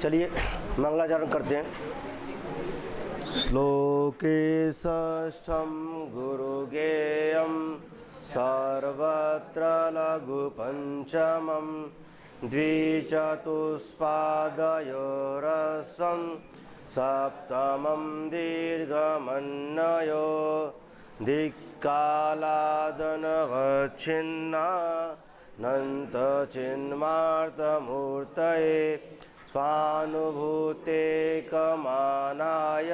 चलिए मंगलाचरण करते हैं। श्लोके षष्ठं गुरुगेयं सर्वत्र लघुपञ्चमं द्विचतुष्पादयोरसं सप्तमं दीर्घमन्वयो दिक्कालादनवच्छिन्नानन्तचिन्मार्तमूर्तये स्वानुभूते कमानाय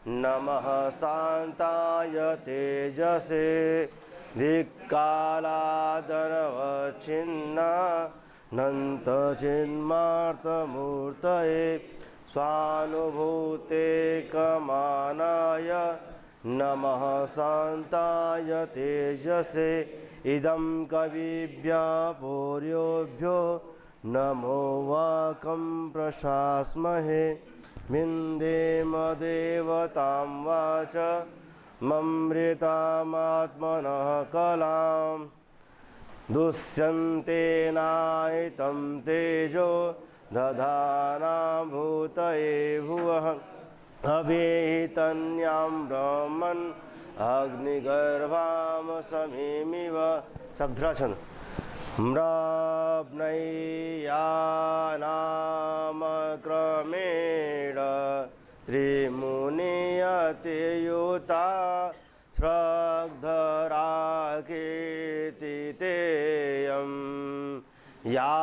नमः शान्ताय तेजसे दिक्कालादनवच्छिन्नानन्तचिन्मार्तमूर्तये स्वानुभूते कमानाय नमः शान्ताय तेजसे इदं कविभ्यः पूर्वोभ्यो नमो वाकं प्रशास्महे विन्देम देवतां वाच ममृतामात्मनः कलां दुष्यन्तेनायतं तेजो दधाना भूतये भुवः अभेहितन्यां ब्रह्मन् अग्निगर्भां समीमिव सग्ध्राछंद म्रब्नैयानामक्रमेण त्रिमुनियतियुता स्रग्धराकीर्तितेयं या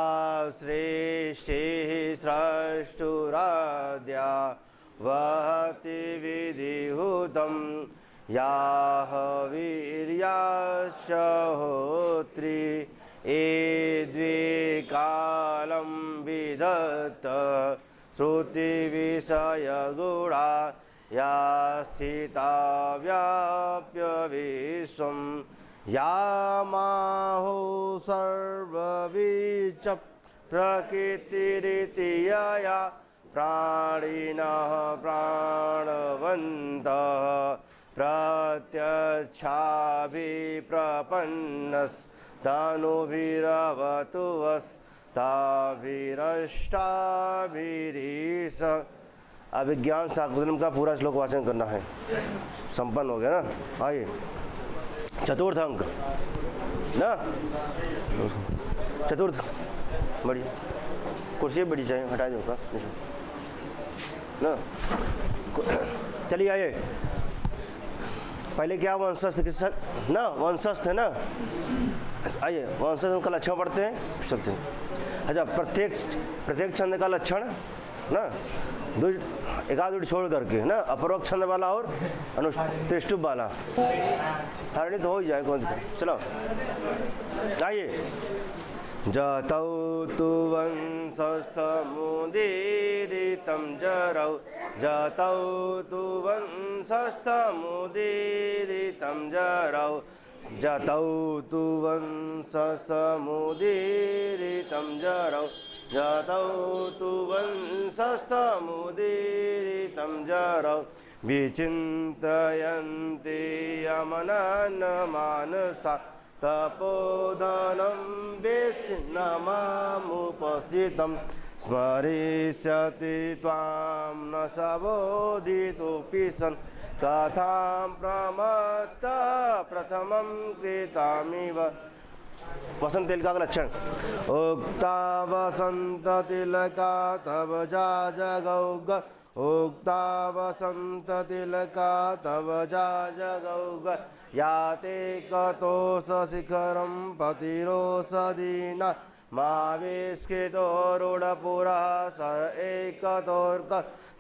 सृष्टिः स्रष्टुराद्या वहति विधिहुतं याः वीर्याश्च होत्री द्विकालं विदत्त श्रुतिविषयगुणा या स्थिता व्याप्य विश्वं या माहो सर्वविच प्रकृतिरिति यया प्राणिनः प्राणवन्तः प्रत्यक्षाभिप्रपन्नस्तनुभिरवतु वस्ताभिरष्टाभिरीश। अभिज्ञान शाकुंतलम का पूरा श्लोक वाचन करना है। संपन्न हो गया ना। आइए चतुर्थ अंक ना, चतुर्थ बढ़िया। कुर्सी बड़ी चाहिए, हटा दो का ना। चलिए आइए, पहले क्या वंशस्थ किस ना, वंशस्थ है ना। आइए वंशस्थ का लक्षण पढ़ते हैं, चलते हैं। अच्छा, प्रत्येक छंद का लक्षण ना, एकाध छोड़ करके ना, अपरोक्त छंद वाला और अनुष्टुप वाला। हरणी तो हो ही जाए, कौन चलो आइए। जतौ तु वंशस्थमुदीरितं जरौ, जतौ तु वंशस्थमुदीरितं जरौ, जतौ तु वंशस्थमुदीरितं जरौ, जतौ तु वंशस्थमुदीरितं जरौ, विचिन्तयन्ति यमनान्नमानसा तपोधनं वेश्नमामुपस्थितं स्मरिष्यति त्वां न सबोधितोऽपि सन् कथां प्रमत्तः प्रथमं कृतामिव। वसंत तिलका का लक्षण। उक्ता वसंत तिलका तब जा जगौग, उक्ता वसंत तिलका तब जा जगौग, याते कतोष शिखरं पतिरोषधीना माविष्कृतोरुढपुरः सर एकतोर्क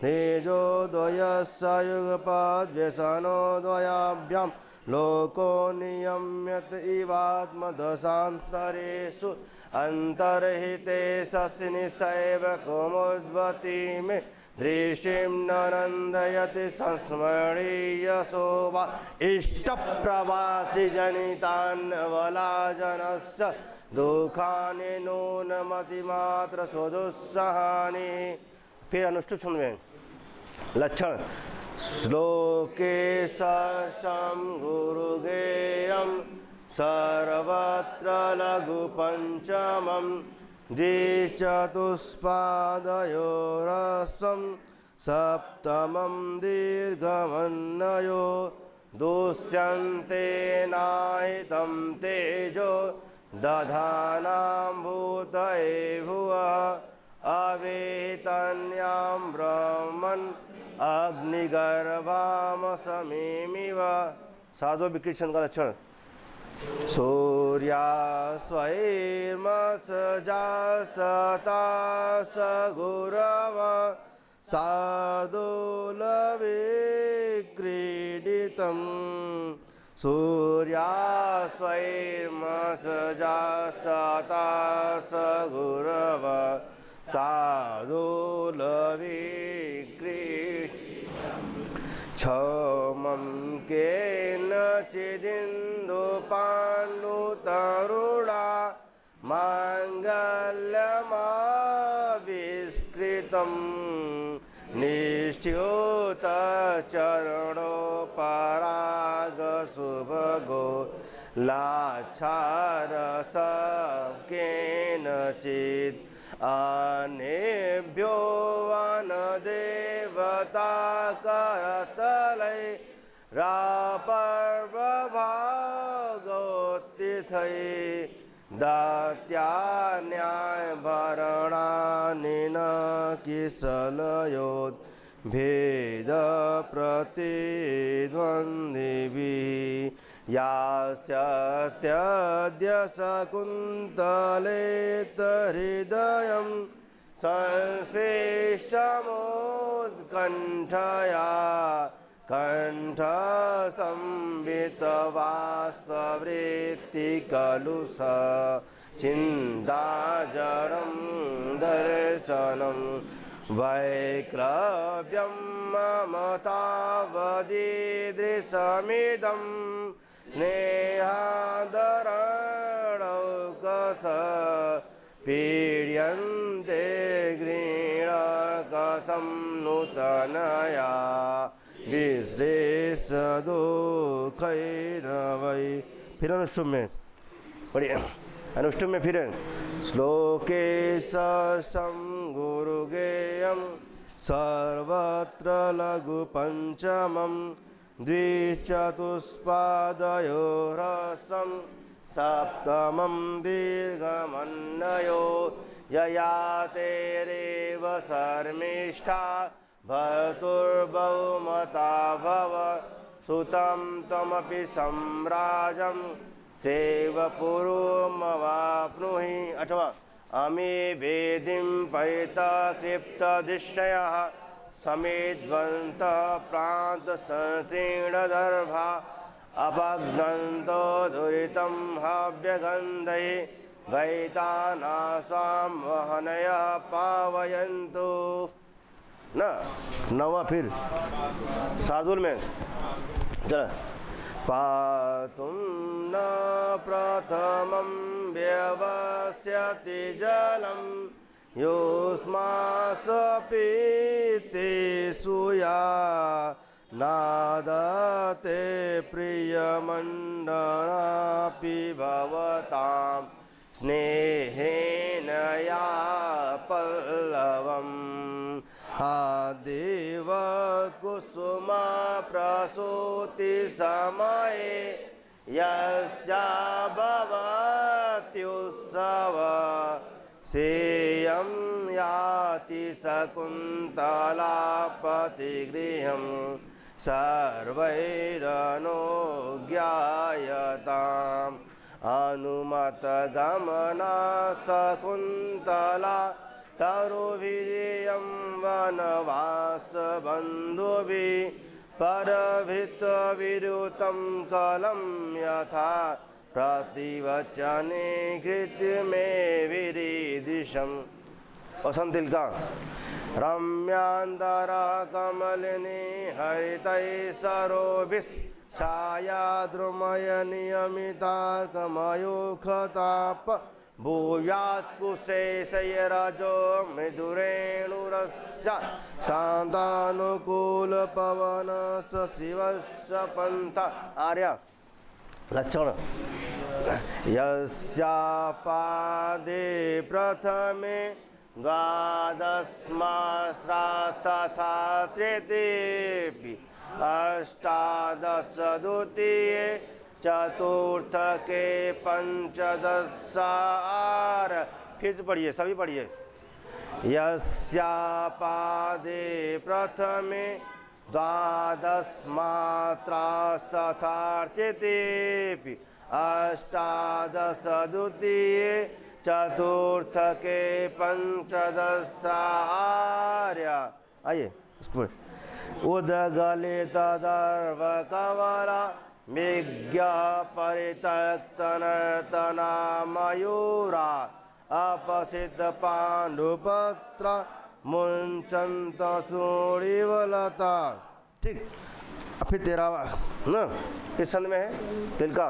तेजोद्वयस्य युगपद्व्यसनोद्वयाभ्यां लोको नियम्यत इवात्मदशान्तरेषु अन्तर्हिते शशिनिशैव कुमुद्वती मे दृशिं न नन्दयति संस्मरणीयशो वा इष्टप्रवासि जनितान्नवलाजनस्य दुःखानि नूनमतिमात्र सुदुस्सहानि। फिर अनुष्टुप छंद में लक्षण। श्लोके षष्ठं गुरुगेयं सर्वत्र लघुपञ्चमं द्विचतुष्पादयोरस्वं सप्तमं दीर्घमन्नयो दुष्यन्ते नाहितं तेजो दधानां भूतये भुवः अवेतन्यां ब्रह्मन् अग्निगर्भामसमीमिव। साधो विकृष्ण का लक्षण सूर्यास्वैर्मसजास्तता सगुरव शार्दूलविक्रीडितं सूर्यास्वैर्मसजास्तता सगुरव शार्दूलविक्रीडितं क्षमं केनचिदिन्दुपाण्डुतरुणा माङ्गल्यमाविष्कृतं निश्च्युतचरणोपरागसुभगो लाच्छारस केनचित् अनेभ्यो वनदेवता करतलै रापर्वभागोत्थिथै दात्यान्यायभरणानि न किसलयोत् भेदप्रतिद्वन्द्विभिः यास्यत्यद्य शकुन्तलेतहृदयं संस्पृष्टमुत्कण्ठया कण्ठसंवितवास्ववृत्तिकलुष चिन्ताजडं दर्शनं वैक्लव्यं मम तावदीदृशमिदं स्नेहादरणौकस पीड्यन्ते गृह्ण कथं नूतनया विश्लेषदुःखैर्न वै। फिर अनुष्टुप में पढ़िए, अनुष्टुप में फिर श्लोके षष्ठं गुरुगेयं सर्वत्र लघु पंचमं द्विचतुष्पादयोरसं सप्तमं दीर्घमन्नयो ययातेरेव शर्मिष्ठा भर्तुर्बहुमता भव सुतं त्वमपि सम्राजं सेवपुरुमवाप्नुहि। अथवा अमे वेदिं परितकृप्तधिष्णयः समेध्वन्तः प्रान्तसंतीर्णदर्भा अपघ्नन्तो दुरितं हव्यगन्धैः वैतानासां वहनयः पावयन्तु। न नवा फिर शार्दूल में चल पातुं न प्रथमं व्यवस्यति जलं योऽस्मासपीते सूया नादते प्रियमण्डनापि भवतां स्नेहेन या पल्लवम् आदेव कुसुमा प्रसूति समये यस्या भवत्युत्सव सेयं याति शकुन्तलापतिगृहं सर्वैरनुज्ञायताम् अनुमतगमना शकुन्तला तरुभिर्यं वनवासबन्धुभिः परभृतविरुतं कलं यथा प्रतिवचने कृत्मे विरीदृशम्। वसंतिल का रम्यान्तरा कमलिनी हरितैः सरोभिः छाया द्रुमय नियमितार्कमयूखताप भूयात् कुशेशयरजो मृदुरेणुरस्य शान्तानुकूलपवनस्य शिवस्य पन्थ। आर्या लक्षण यस्यापादे प्रथमे द्वादशमास्त्रा तथा तृतीये अष्टादश द्वितीये चतुर्थके पंचदशार। फिर से पढ़िए, सभी पढ़िए। यस्यापादे प्रथमे द्वादशमात्रास्तथा तृतीये अष्टादश द्वितीये चतुर्थके पंचदशार्य। आइए इसको उदगलित दर्भ कवला मेघ्य परित्यक्तनर्तना मयूरा अपसिद्ध पांडुपत्र मुंचंत सूर्यवलता। ठीक, फिर 13वां ना इस छंद में है तिल का।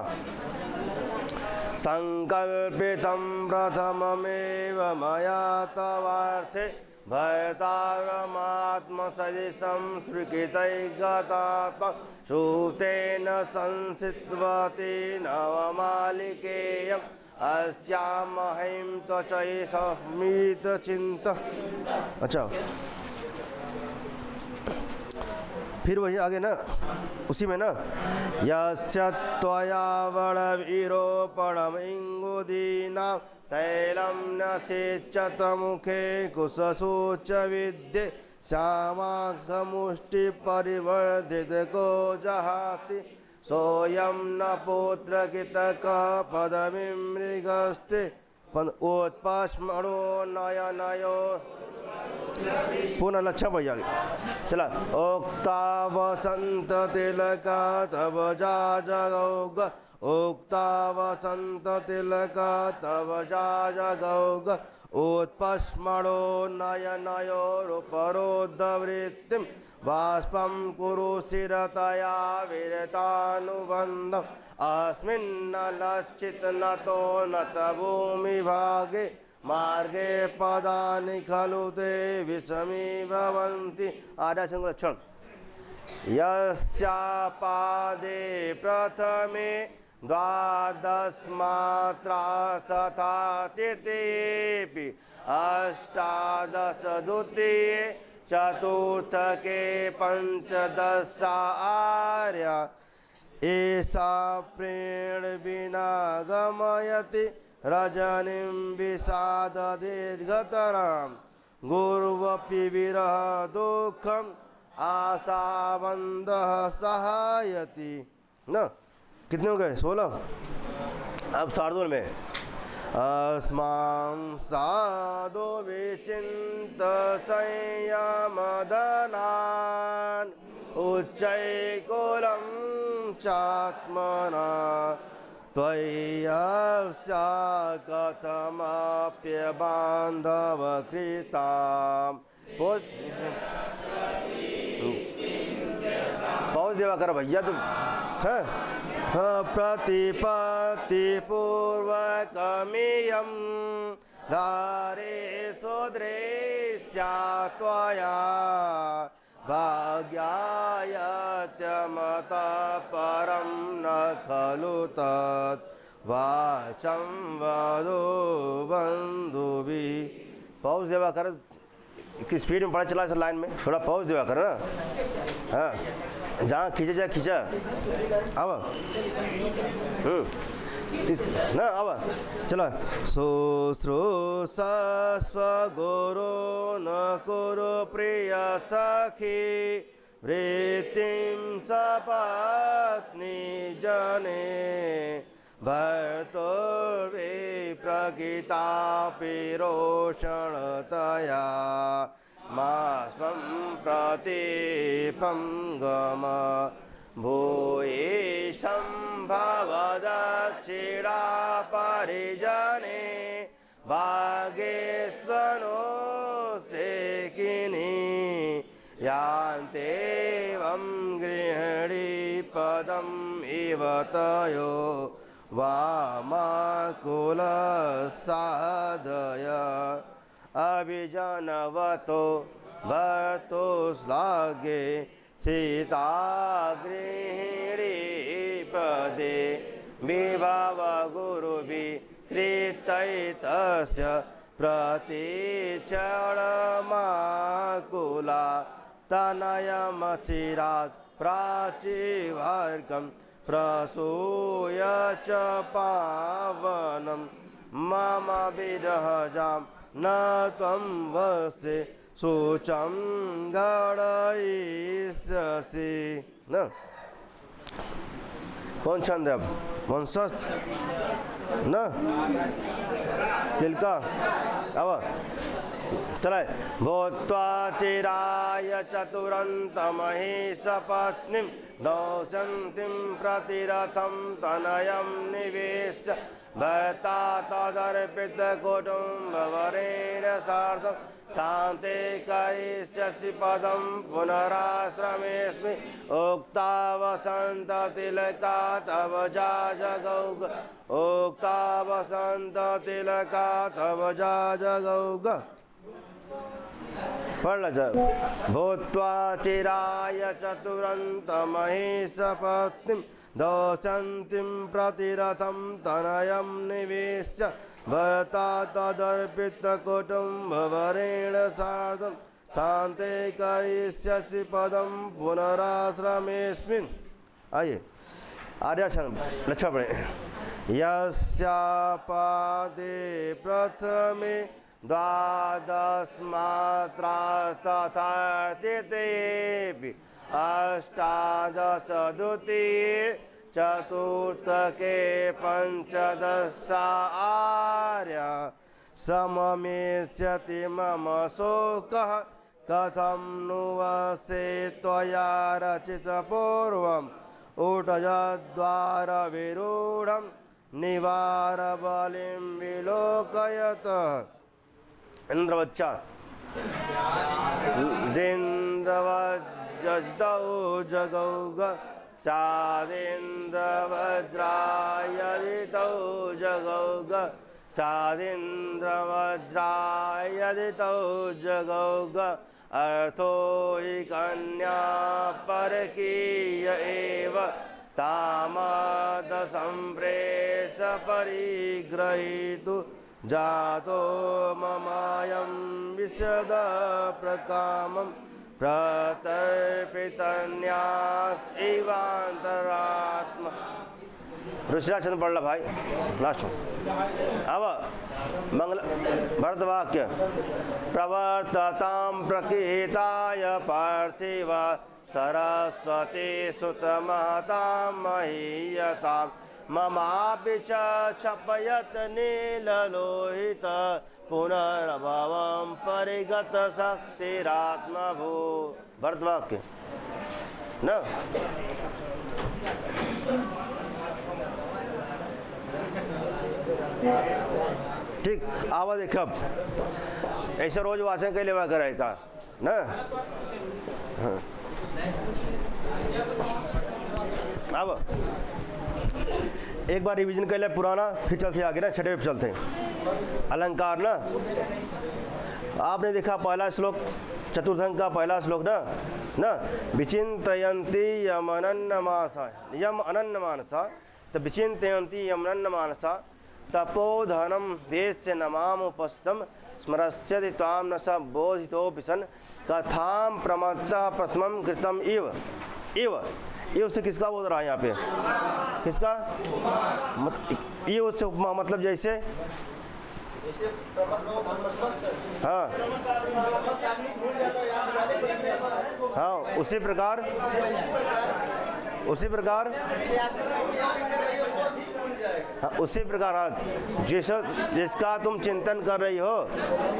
संकल्पितं प्रथममेव मया तवार्थे भयतारमात्मसदृशं स्वीकृतैर्गता श्रुतेन संसिद्वति नवमालिकेयम् अस्यामहं त्वचै स्मितचिन्त। अच्छा, फिर वही आगे ना, उसी में ना यस्य त्वया वडविरोपणम् इंगुदीनां तैलं न सेच्यत मुखे कुशशोच विद्ये श्यामाघमुष्टिपरिवर्धितको जहाति सोऽयं न पुत्रकृतक पदमिमृगस्ते उत्पस्मरो नयनयो। पुनः लक्षण बढ़ जाएगी। चला उक्ता वसंत तिलका तब जा जगौग उक्ता वसंत तिलका तब जा जगौग उत्पस्मरो नयनयोरुपरोद्धवृत्तिं बाष्पं कुरु स्थिरतया विरतानुबन्धम् अस्मिन् लक्षित नतो नत भूमिभागे मार्गे पदानि खलु ते विषमी भवन्ति। आर्यासंग लक्षण यस्यापादे प्रथमे द्वादशमात्रा तथा तृतीये अष्टादश द्वितीये चतुर्थके पंचदशार्य एषा प्रेण विना गमयति रजनीं विषाद दीर्घतरां गुर्वपि विरह दुःखम् आशावन्दः सहायति। न कितने हो गए? 16। अब शार्दूल में अस्मां साधो विचिन्त संयमदनान् उच्चैकुलं चात्मना त्वय्यस्या कथमप्यबान्धवकृतां। पहुँच देवा कर भैया तुम। प्रतिपत्तिपूर्वकमियं धारे सुदृश्या त्वया भाग्यायत्यमतः परं न खलु तत् वाचं वदो बन्धुभिः। पहुँच देवा कर, कि स्पीड में पढ़ा चला इस लाइन में, थोड़ा पहुँच देवा कर ना। हाँ, जहाँ खींचे जाए खींचा। अब ना अब चला शुश्रूषस्व गुरो न कुरु प्रिय सखी वृत्तिं सपत्नी जने भर्तुर्विप्रकृतापि रोषणतया मास्मं प्रतीपं गम भूयिष्ठं भवदक्षिणा परिजने भागेश्वनो सेकिनी यान्तेवं गृहिणी पदम् इव तयो वामाकुलसादय अभिजनवतो भर्तो श्लाघे सीता गृहिणी पदे विभव गुरुभिकृतैतस्य प्रतीक्षणमाकुला तनयमचिरात् प्राचीवर्गं प्रसूय च पावनं मम विरहजां न त्वं वसे शुचं गणयिष्यसि। न कौन छंद है अब? वंशस्थ न तिलका। अब चले। भूत्वा चिराय चतुरन्तमहिषपत्नीं दौशन्तीं प्रतिरथं तनयं निवेश्य भर्ता तदर्पितकुटुम्बवरेण सार्धं शान्ते करिष्यसि पदं पुनराश्रमेऽस्मि उक्ता वसन्ततिलका तव जाजगौग उक्ता वसन्ततिलका तव जाजगौग। पढ़ ला। भूत्वा चिराय चतुरन्तमहिषपत्नीं दौशन्तीं प्रतिरथं तनयं निवेश्य भर्ता तदर्पितकुटुम्बवरेण सार्धं शान्ते करिष्यसि पदं पुनराश्रमेऽस्मिन्। आइए आर्याक्षर लक्षण पढ़े। यस्यापादे प्रथमे द्वादश मात्रास्तथार्थितेऽपि अष्टादश द्वितीये चतुर्थके पञ्चदशार्य सममेष्यति मम शोकः कथं नु वसे त्वया रचितपूर्वम् ऊटयद्वारविरूढं निवारबलिं विलोकयत। इंद्रवच्चा इंद्रवज्जौ जगौग सादिन्द्रवज्रायदितौ जगौग सादिन्द्रवज्रायदितौ जगौग अर्थो हि कन्या परकीय एव तामदसम्प्रेष परिग्रहीतु जातो ममायं विशद प्रकामं प्रतर्पितन्यास इवान्तरात्मा। ऋषिराज पढ़ ला भाई लास्ट में। अब मंगल भरतवाक्य प्रवर्ततां प्रकृताय पार्थिव सरस्वती सुतमहतां महीयतां ममापि च क्षपयत नीललोहित पुनर्भवं परिगत शक्तिरात्मभू। भरतवाक्य न ठीक। आवा देख ऐसा रोज वाचन के लिए करे का न। हाँ। अब एक बार रिवीजन कर ले पुराना, फिर चलते आगे ना, छठे पे चलते। अलंकार ना आपने देखा पहला श्लोक चतुर्थंग का पहला श्लोक ना विचिन्तयन्ति यमनन्नमानसा यम अनन्नमानसा तो विचिन्तयन्ति यमनन्नमानसा तपोधनं वेश्य नमामुपस्थितं स्मरस्यति त्वां न स बोधितोऽपि सन् कथां प्रमत्तः प्रथमं कृतम् इव। इव से किसका बोल रहा है यहाँ पे? किसका? इव से उपमा मतलब जैसे हाँ हाँ उसी प्रकार हाँ उसी प्रकार हाँ जिसका तुम चिंतन कर रही हो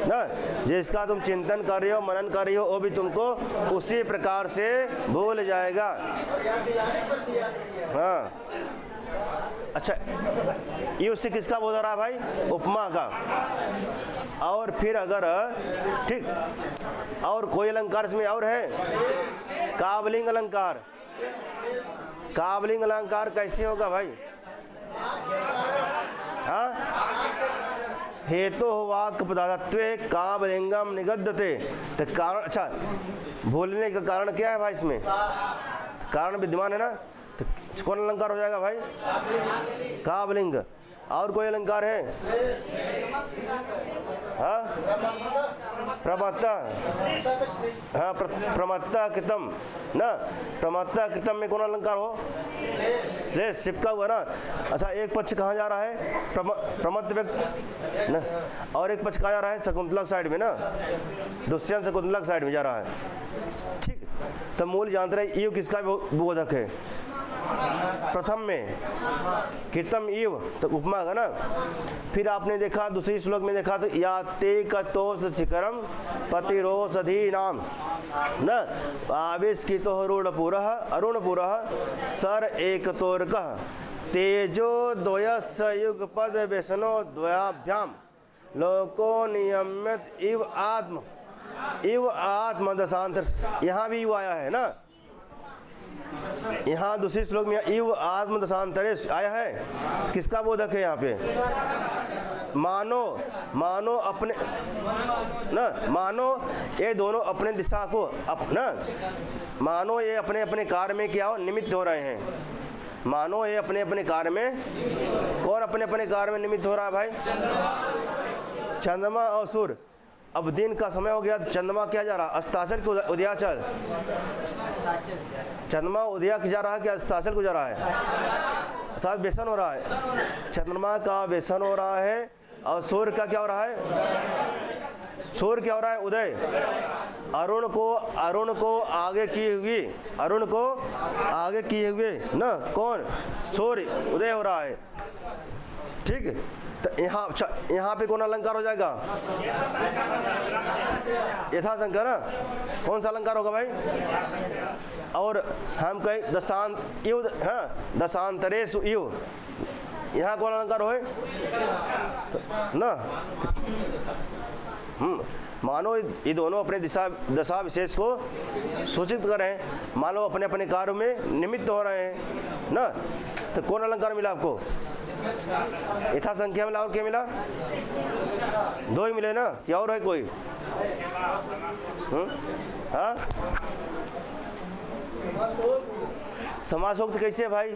ना, जिसका तुम चिंतन कर रही हो मनन कर रही हो वो भी तुमको उसी प्रकार से भूल जाएगा। हाँ अच्छा ये उससे किसका बोल रहा है भाई? उपमा का। और फिर अगर ठीक और कोई अलंकार इसमें और है कावलिंग अलंकार। कावलिंग अलंकार कैसे होगा भाई? हाँ हेतु वाक् पदार्थत्वे कावलिंगम निगद्यते। तो कारण अच्छा भूलने का कारण क्या है भाई? इसमें कारण विद्यमान है ना, तो कौन अलंकार हो जाएगा भाई? काबलिंग। और कोई अलंकार है? हाँ, प्रमत्ता। हाँ, प्रमत्ता कृतम ना, प्रमत्ता कृतम में कौन अलंकार हो? श्लेष, चिपका हुआ ना। अच्छा, एक पक्ष कहाँ जा रहा है? प्रमत्त व्यक्त ना, और एक पक्ष कहाँ जा रहा है? शकुंतला साइड में ना, दुष्यंत शकुंतला साइड में जा रहा है। ठीक, तो मूल जानते रहे ईव किसका बोधक है? प्रथम में कृतम ईव, तो उपमा का ना। फिर आपने देखा दूसरी श्लोक में देखा तो याते कतोष शिखरम पतिरोषधि नाम न आविष्कृतो अरुणपुरः सर एकतोर्कः तेजो द्वयस्य युगपद व्यसनो द्वयाभ्याम लोको नियम्यत इव आत्मदशांतर। यहाँ भी इव आया है ना, यहाँ दूसरी श्लोक में इव आत्मदशांतरे आया है। किसका बोधक है यहाँ पे? मानो अपने ना, मानो ये दोनों अपने दिशा को अपना, मानो ये अपने अपने कार्य में क्या हो निमित्त हो रहे हैं। मानो ये अपने अपने कार्य में, कौन अपने अपने कार्य में निमित्त हो रहा है भाई? चंद्रमा और सूर्य। अब दिन का समय हो गया तो चंद्रमा क्या जा रहा है? अस्ताचल को उदयाचल। चंद्रमा उदया जा रहा है क्या अस्ताचल को जा रहा है? अर्थात व्यसन हो रहा है। चंद्रमा का व्यसन हो रहा है और सूर्य का क्या हो रहा है? सूर्य क्या हो रहा है? उदय। अरुण को आगे किए हुए, अरुण को आगे किए हुए ना, कौन? सूर्य उदय हो रहा है। ठीक है, तो यहाँ पे कौन अलंकार हो जाएगा? यथा शंकर ना। कौन सा अलंकार होगा भाई? और हम कहें दशांत युग, हाँ, दशांतरेषु युग, यहाँ कौन अलंकार होए तो, ना। मानो ये दोनों अपने दशा विशेष को सूचित कर रहे हैं। मान लो अपने अपने कार्य में निमित्त हो रहे हैं ना, तो कौन अलंकार मिला आपको? यथा संख्या मिला और क्या मिला? दो ही मिले ना, क्या और है कोई? हाँ, समासोक्त कैसे है भाई?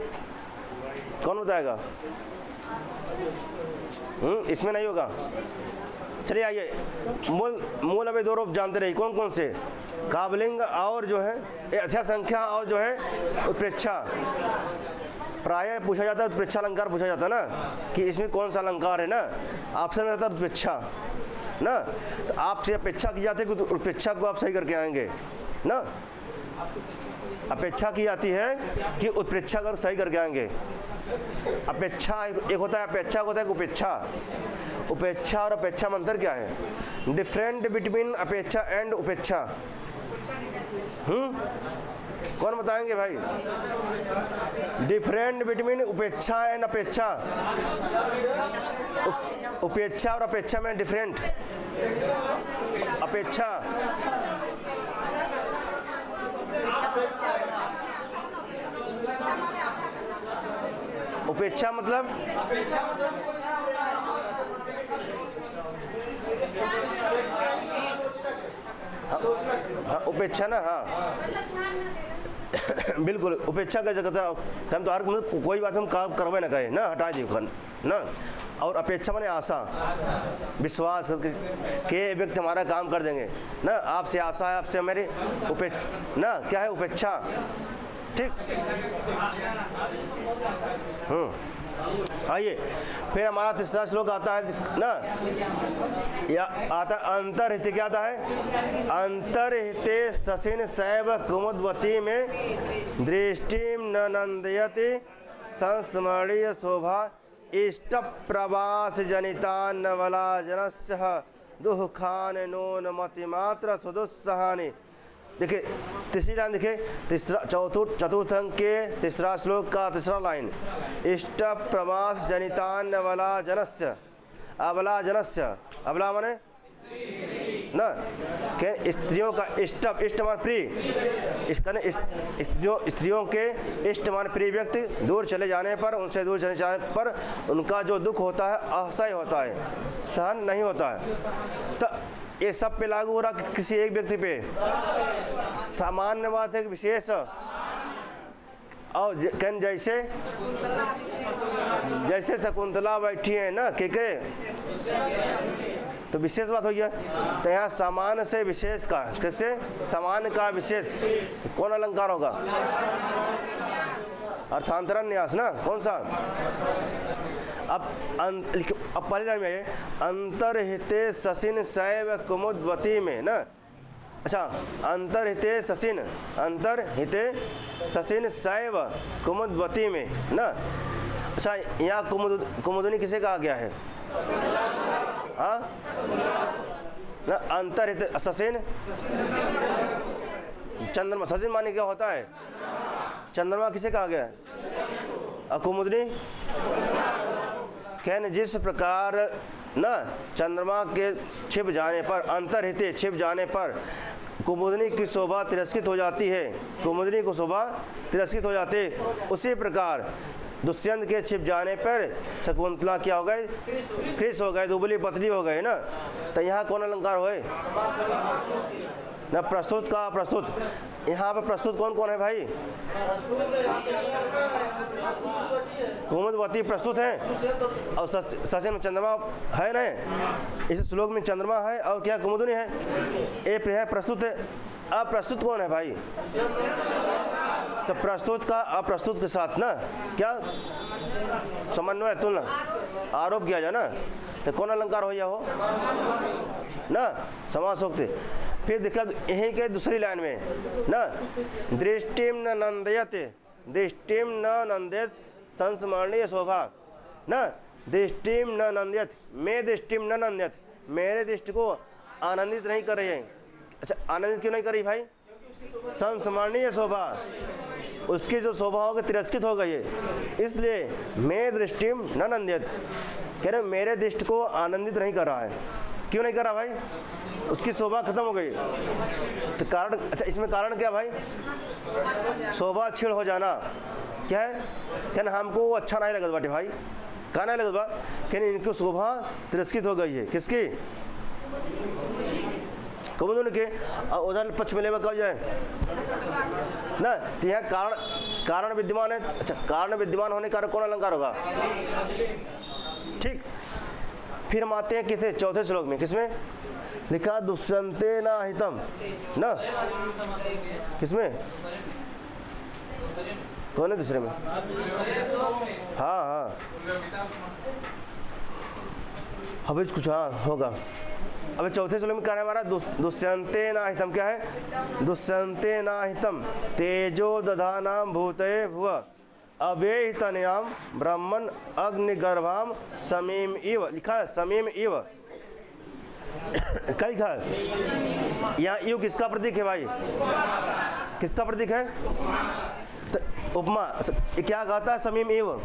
कौन बताएगा? इसमें नहीं होगा। चलिए आइए, मूल अभी दो रूप जानते रहिए। कौन कौन से? काबलिंग और जो है यथा संख्या और जो है उत्प्रेक्षा। प्रायः पूछा जाता है उत्प्रेक्षा अलंकार पूछा जाता है ना, कि इसमें कौन सा अलंकार है ना। ऑप्शन में रहता है उत्प्रेक्षा ना, तो आपसे अपेक्षा की जाती है कि उत्प्रेक्षा को आप सही करके आएंगे ना। अपेक्षा की जाती है कि उत्प्रेक्षा कर सही करके आएंगे। अपेक्षा एक होता है, अपेक्षा होता है उपेक्षा। उपेक्षा और अपेक्षा में अंतर क्या है? डिफरेंट बिटवीन अपेक्षा एंड उपेक्षा। कौन बताएंगे भाई? डिफरेंट बिटवीन उपेक्षा एंड अपेक्षा। उपेक्षा और अपेक्षा में डिफरेंट। अपेक्षा उपेक्षा मतलब हाँ, उपेक्षा ना। हाँ बिल्कुल, उपेक्षा का जगह था हम तो हर मतलब कोई बात हम काम करवे ना कहे ना, हटा दी ना। और अपेक्षा माने आशा, विश्वास के व्यक्ति हमारा काम कर देंगे ना। आपसे आशा है, आपसे मेरी उपेक्षा ना, क्या है? उपेक्षा। ठीक, आइए फिर हमारा तीसरा श्लोक आता है ना, या आता अंतर्हिते। क्या आता है? अंतर्हिते ससिन शैव कुमुदवती में दृष्टिम न नंदयति संस्मरणीय शोभा इष्ट प्रवास जनितान वला जनस्य दुखान नून मतिमात्र सुदुस्सहानि। देखिए तीसरी लाइन, देखिए चतुर्थ अंक के तीसरा श्लोक का तीसरा लाइन, इष्ट प्रवास जनितान वला जनस्य। अबला जनस्य, अबला माने ना, के स्त्रियों का इष्ट मान प्रिय, स्त्रियों के इष्ट मान प्रिय व्यक्ति दूर चले जाने पर, उनसे दूर चले जाने पर उनका जो दुख होता है असह्य होता है, सहन नहीं होता है। तो ये सब पे लागू हो रहा कि किसी एक व्यक्ति पे? सामान्य बात है कि विशेष और कहन जैसे जैसे शकुंतला बैठी है ना के तो विशेष बात हो गया। तो यहाँ समान से विशेष का, कैसे समान का विशेष कौन अलंकार होगा? अर्थांतरण न्यास ना, कौन सा? अब पहले लाइन में आइए, अंतर्हिते ससिन शैव कुमुदवती में ना। अच्छा, अंतर्हिते ससिन शैव कुमुदवती में ना। अच्छा, यहाँ कुमुदनी किसे कहा गया है? हाँ ना, अंतर्हित ससिन चंद्रमा। ससिन माने क्या होता है? चंद्रमा किसे कहा गया है? कुमुदनी कहने जिस प्रकार ना चंद्रमा के छिप जाने पर, अंतर्हिते छिप जाने पर कुमुदनी की शोभा तिरस्कृत हो जाती है, कुमुदनी को शोभा तिरस्कृत हो जाती है, उसी प्रकार दुष्यंत के छिप जाने पर शकुंतला क्या हो गए? कृष हो गए, दुबली पतली हो गए ना। तो यहाँ कौन अलंकार हुए ना? प्रस्तुत का प्रस्तुत। यहाँ पर प्रस्तुत कौन कौन है भाई? कुमुदवती प्रस्तुत है और ससिन में चंद्रमा है ना। इस श्लोक में चंद्रमा है और क्या कुमुदनी है? एक है प्रस्तुत है। अब प्रस्तुत कौन है भाई? तो प्रस्तुत का अप्रस्तुत के साथ ना क्या समन्वय, तुलना, आरोप किया जाए ना। तो कौन अलंकार हो या हो ना? समासोक्ति। फिर देखा यहीं के दूसरी लाइन में ना, दृष्टिम न नंदयते, दृष्टिम न नंदेत संस्मरणीय शोभा ना। दृष्टिम न नंदयत, मैं दृष्टिम न नंदयत, मेरे दृष्टि को आनंदित नहीं कर रही है। अच्छा, आनंदित क्यों नहीं कर रही भाई? संस्मरणीय शोभा, उसकी जो शोभा होगी तिरस्कृत हो गई है, इसलिए मैं दृष्टिम न नंदित, कह रहे मेरे दृष्टि को आनंदित नहीं कर रहा है। क्यों नहीं कर रहा भाई? उसकी शोभा खत्म हो गई। तो कारण, अच्छा इसमें कारण क्या भाई? शोभा क्षीण हो जाना। क्या है? कहना हमको अच्छा नहीं लगता बाटे भाई, कहा नहीं लगता, कहने इनकी शोभा तिरस्कृत हो गई है। किसकी? कुमुदनी के। और उधर पक्ष में लेवा कब जाए ना। तो यहाँ कारण विद्यमान है। अच्छा, कारण विद्यमान होने का कौन अलंकार होगा? ठीक। फिर हम आते हैं किसे? चौथे श्लोक में। किसमें लिखा? दुष्यंते ना हितम ना। किसमें? कौन है दूसरे में? हाँ अभी कुछ हाँ होगा। अबे चौथे श्लोक में क्या है हमारा? दुष्यंते ना हितम। क्या है? दुष्यंते ना हितम तेजो दधानाम भूतये भुव अवेहितनयाम ब्रह्मन अग्निगर्भाम समीम इव। लिखा है समीम इव। क्या लिखा है? यहाँ इव किसका प्रतीक है भाई? किसका प्रतीक है? तो उपमा क्या कहता है? समीम इव।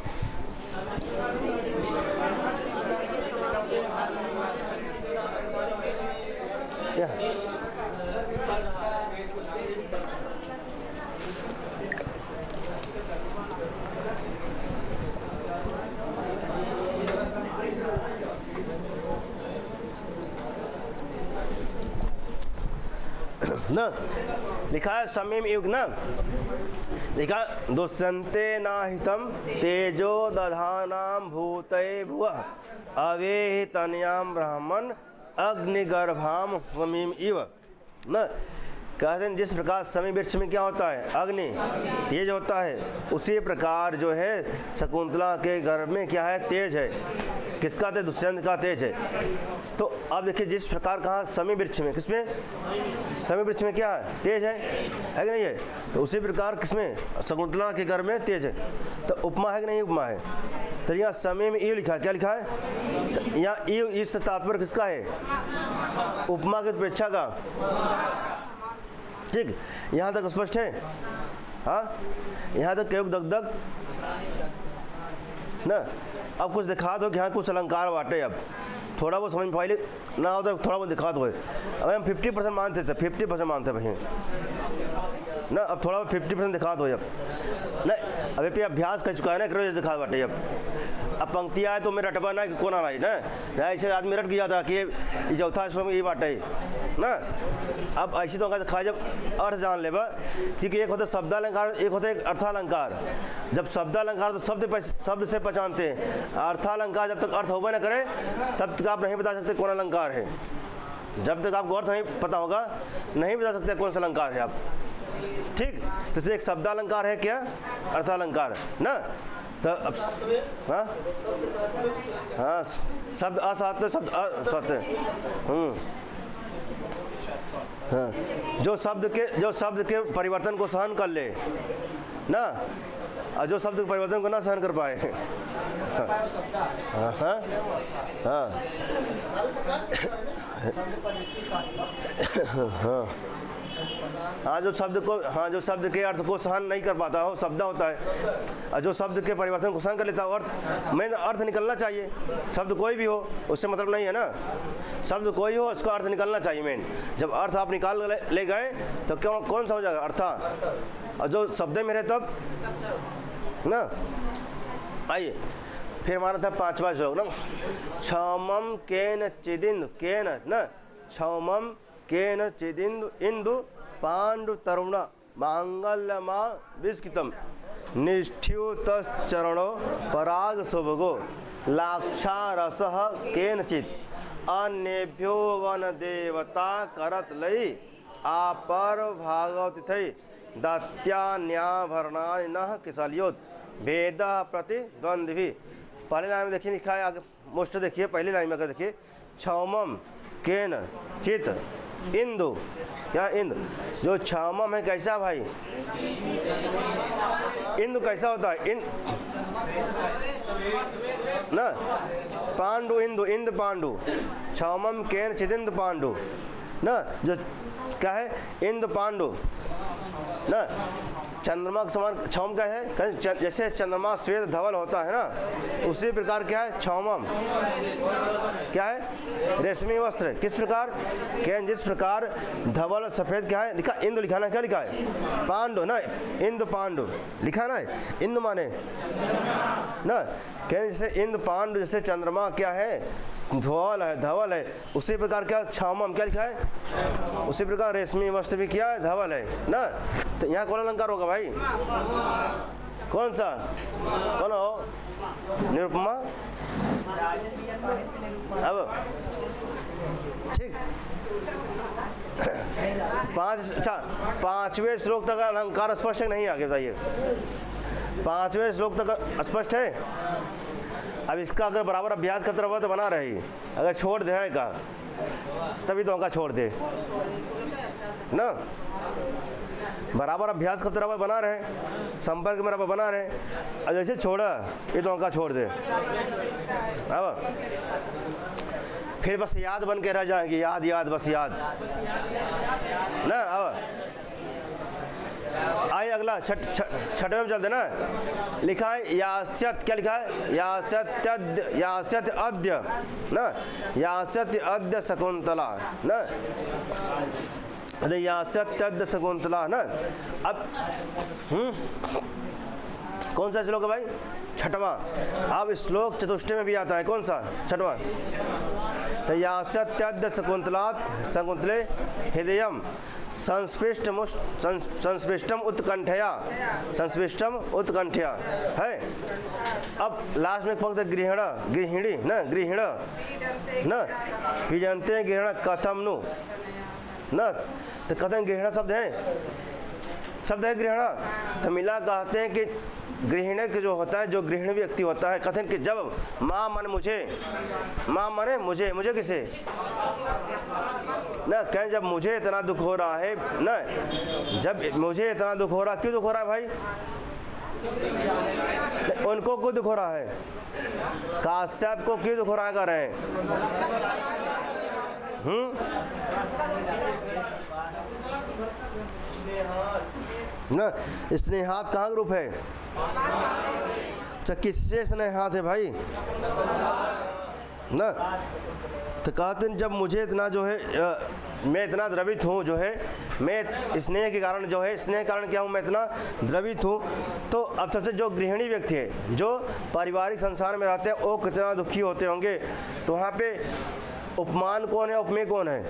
ना लिखा है समीम युग ना। लिखा दुष्यंते नाहितम तेजो दधानाम भूतये भुव अवेहितनयाम ब्राह्मण अग्निगर्भाम समीम इव ना। कहते हैं जिस प्रकार समी वृक्ष में क्या होता है? अग्नि तेज होता है, उसी प्रकार जो है शकुंतला के गर्भ में क्या है? तेज है। किसका तेज? दुष्यंत का तेज है। तो अब देखिए जिस प्रकार कहा समी वृक्ष में, किसमें? समी वृक्ष में क्या है? तेज है कि नहीं है? तो उसी प्रकार किसमें? शकुंतला के गर्भ में तेज है। तो उपमा है कि नहीं? उपमा है। तो यहाँ समय में ईव लिखा है। क्या लिखा है? तो यहाँ ईव इससे तात्पर्य किसका है? उपमा की अपेक्षा का। ठीक, यहाँ तक स्पष्ट है? हाँ, यहाँ तक कयोग दगदग ना। अब कुछ दिखा दो कि हाँ कुछ अलंकार बांटे। अब थोड़ा बहुत समझ पहले ना हो तो थोड़ा बहुत दिखा दो। अब हम 50% मानते थे, 50% मानते भाई ना। अब थोड़ा बहुत 50% दिखा दो। अब नहीं अबे पे अभ्यास कर चुका है ना, करो दिखा बाटे। अब पंक्ति आए तो मेरा रटबा ना कि कौन आई ना, ऐसे आदमी रट गया था कि ये चौथा श्लोक ये बाटे ना। अब ऐसी तो खा जब अर्थ जान लेबा, क्योंकि एक होता शब्दालंकार, एक होता है अर्थालंकार। जब शब्दालंकार तो शब्द से पहचानते हैं, अर्थालंकार जब तक अर्थ होगा ना करे तब तक आप नहीं बता सकते कौन अलंकार है। जब तक आपको अर्थ नहीं पता होगा नहीं बता सकते कौन सा अलंकार है आप, ठीक। जैसे एक शब्दालंकार है क्या, अर्थालंकार ना। तो अब हाँ हाँ, शब्द असाध्य, शब्द असत्य। हाँ, जो शब्द के परिवर्तन को सहन कर ले ना, और जो शब्द के परिवर्तन को ना सहन कर पाए। हाँ हाँ हाँ हाँ हाँ, जो शब्द के अर्थ को सहन नहीं कर पाता हो, शब्द होता है, और जो शब्द के परिवर्तन को सहन कर लेता हो, अर्थ निकलना चाहिए। शब्द कोई भी हो उससे मतलब नहीं है ना, शब्द कोई हो उसका अर्थ निकलना चाहिए मेन। जब अर्थ आप निकाल ले गए तो कौन सा हो जाएगा, अर्था। और जो शब्द में रहे तब ना। आइए फिर हमारा था 5वां श्लोक ना, क्षमम केन चिदिंदु, केन ना, क्षमम केन चिदिंदु इंदु पांडु तरुण मांगल्यमा विस्कितम निष्ठ्युतश्चरणो पराग सुभगो लाक्षारसः केनचित् अन्येभ्यो वन देवता करत लई आपर भागवतिथै दत्यान्याभरणानि नः किसल्योत वेद प्रतिद्वंद्वी। पहले लाइन में देखिए लिखा है, आगे मोस्ट देखिए, पहली लाइन में अगर देखिए, क्षौमम केन चित इंदु, क्या इंदु, जो क्षौमम है कैसा भाई, इंदु कैसा होता है, ना, पांडु इंदु, इंद पांडु, क्षौमम केन चिदिंद पांडु ना, जो क्या है इंद पांडु ना। चंद्रमा के समान क्षौम क्या है, जैसे चंद्रमा श्वेत धवल होता है ना, उसी प्रकार क्या है क्षौमम, क्या है रेशमी वस्त्र। किस प्रकार, क्या जिस प्रकार धवल सफेद क्या है लिखा, इंदु लिखा ना, क्या लिखा है पांडु ना, इंदु पांडु लिखा ना, इंदु माने ना, क्या जैसे इंदु पांडु, जैसे चंद्रमा क्या है धवल है, उसी प्रकार क्या क्षौमम क्या लिखा है, उसी प्रकार रेशमी वस्त्र भी क्या है धवल है ना। तो यहाँ कौन अलंकार होगा भाई, कौन सा, कौन हो, निरुपमा। अब ठीक, अच्छा 5वें श्लोक तक अलंकार स्पष्ट है नहीं, आगे बताइए 5वें श्लोक तक स्पष्ट है। अब इसका अगर बराबर अभ्यास करते रहो तो बना रही, अगर छोड़ देगा तभी तो उनका छोड़ दे ना, बराबर अभ्यास करते रहो बना रहे, संपर्क में बना रहे, अब जैसे छोड़ा ये तो उनका छोड़ दे। अब फिर बस याद बन के रह जाएंगी, याद बस याद ना। अब आइए अगला छठवें में चलते ना, लिखा है यास्यत, क्या लिखा है यास्यत अद्य ना, यास्यत अद्य शकुंतला ना, यास्यत अद्य शकुंतला ना। अब कौन सा श्लोक है भाई, छठवां। अब श्लोक चतुष्टय में भी आता है, कौन सा छठवां, तो यास्यत्याद्य शकुंतले हृदयम संस्पृष्टम उत्कंठया है। अब लास्ट में पंक्ति गृहिणी ना, गृहिण ना, पीजंते गृहिण कथम नु ना, तो कथन गृहिण शब्द है गृहिण। तो मिला कहते हैं कि गृहिणी के जो होता है, जो गृहिणी व्यक्ति होता है, कथन कि जब माँ माने मुझे, मुझे किसे ना, कहें जब मुझे इतना दुख हो रहा है ना, जब मुझे इतना दुख हो रहा, क्यों दुख हो रहा है भाई, उनको क्यों दुख हो रहा है, काश्यप को क्यों दुख हो रहा है, कर रहे हैं ना। स्नेहात कहाँ रूप है, अच्छा किससे स्नेहात है भाई ना। तो कहते हैं जब मुझे इतना जो है मैं इतना द्रवित हूँ जो है मैं स्नेह के कारण जो है, स्नेह के कारण क्या हूँ, मैं इतना द्रवित हूँ। तो अब सबसे जो गृहिणी व्यक्ति है, जो पारिवारिक संसार में रहते हैं, वो कितना दुखी होते होंगे। तो वहाँ पे उपमान कौन है, उपमेय कौन है?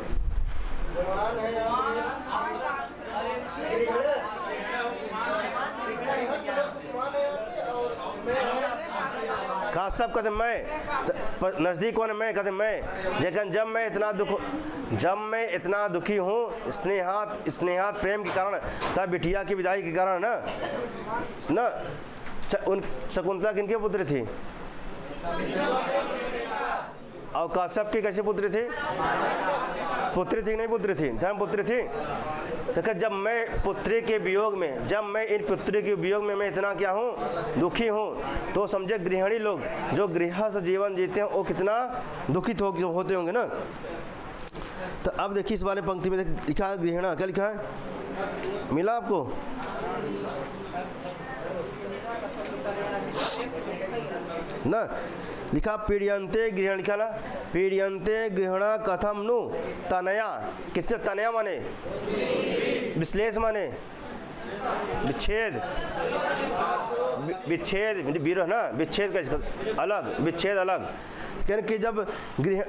सब कहते मैं, नज़दीक कौन है? मैं कहते मैं। लेकिन जब मैं इतना दुखी हूँ स्नेहात प्रेम के कारण, तब बिटिया की विदाई के कारण ना उन शकुंतला किनके पुत्र थी? और काश्यप की कैसे पुत्री थी? पुत्री थी नहीं पुत्री थी? धर्मपुत्री थी। तो जब मैं पुत्री के वियोग में, जब मैं इन पुत्री के वियोग में मैं इतना क्या हूँ, दुखी हूँ, तो समझे गृहिणी लोग जो गृहस्थ जीवन जीते हैं वो कितना दुखित होते होंगे ना। तो अब देखिए इस वाले पंक्ति में लिखा है गृहिणा, क्या लिखा है? मिला आपको? ना लिखा पीड़यन्ते गृहिणा, लिखा ना पीड़यन्ते गृहिणा कथम नु तनया। किससे तनया माने? विश्लेष माने विच्छेद, विच्छेद विरह ना, विच्छेद का अलग, विच्छेद अलग। कहन कि जब गृह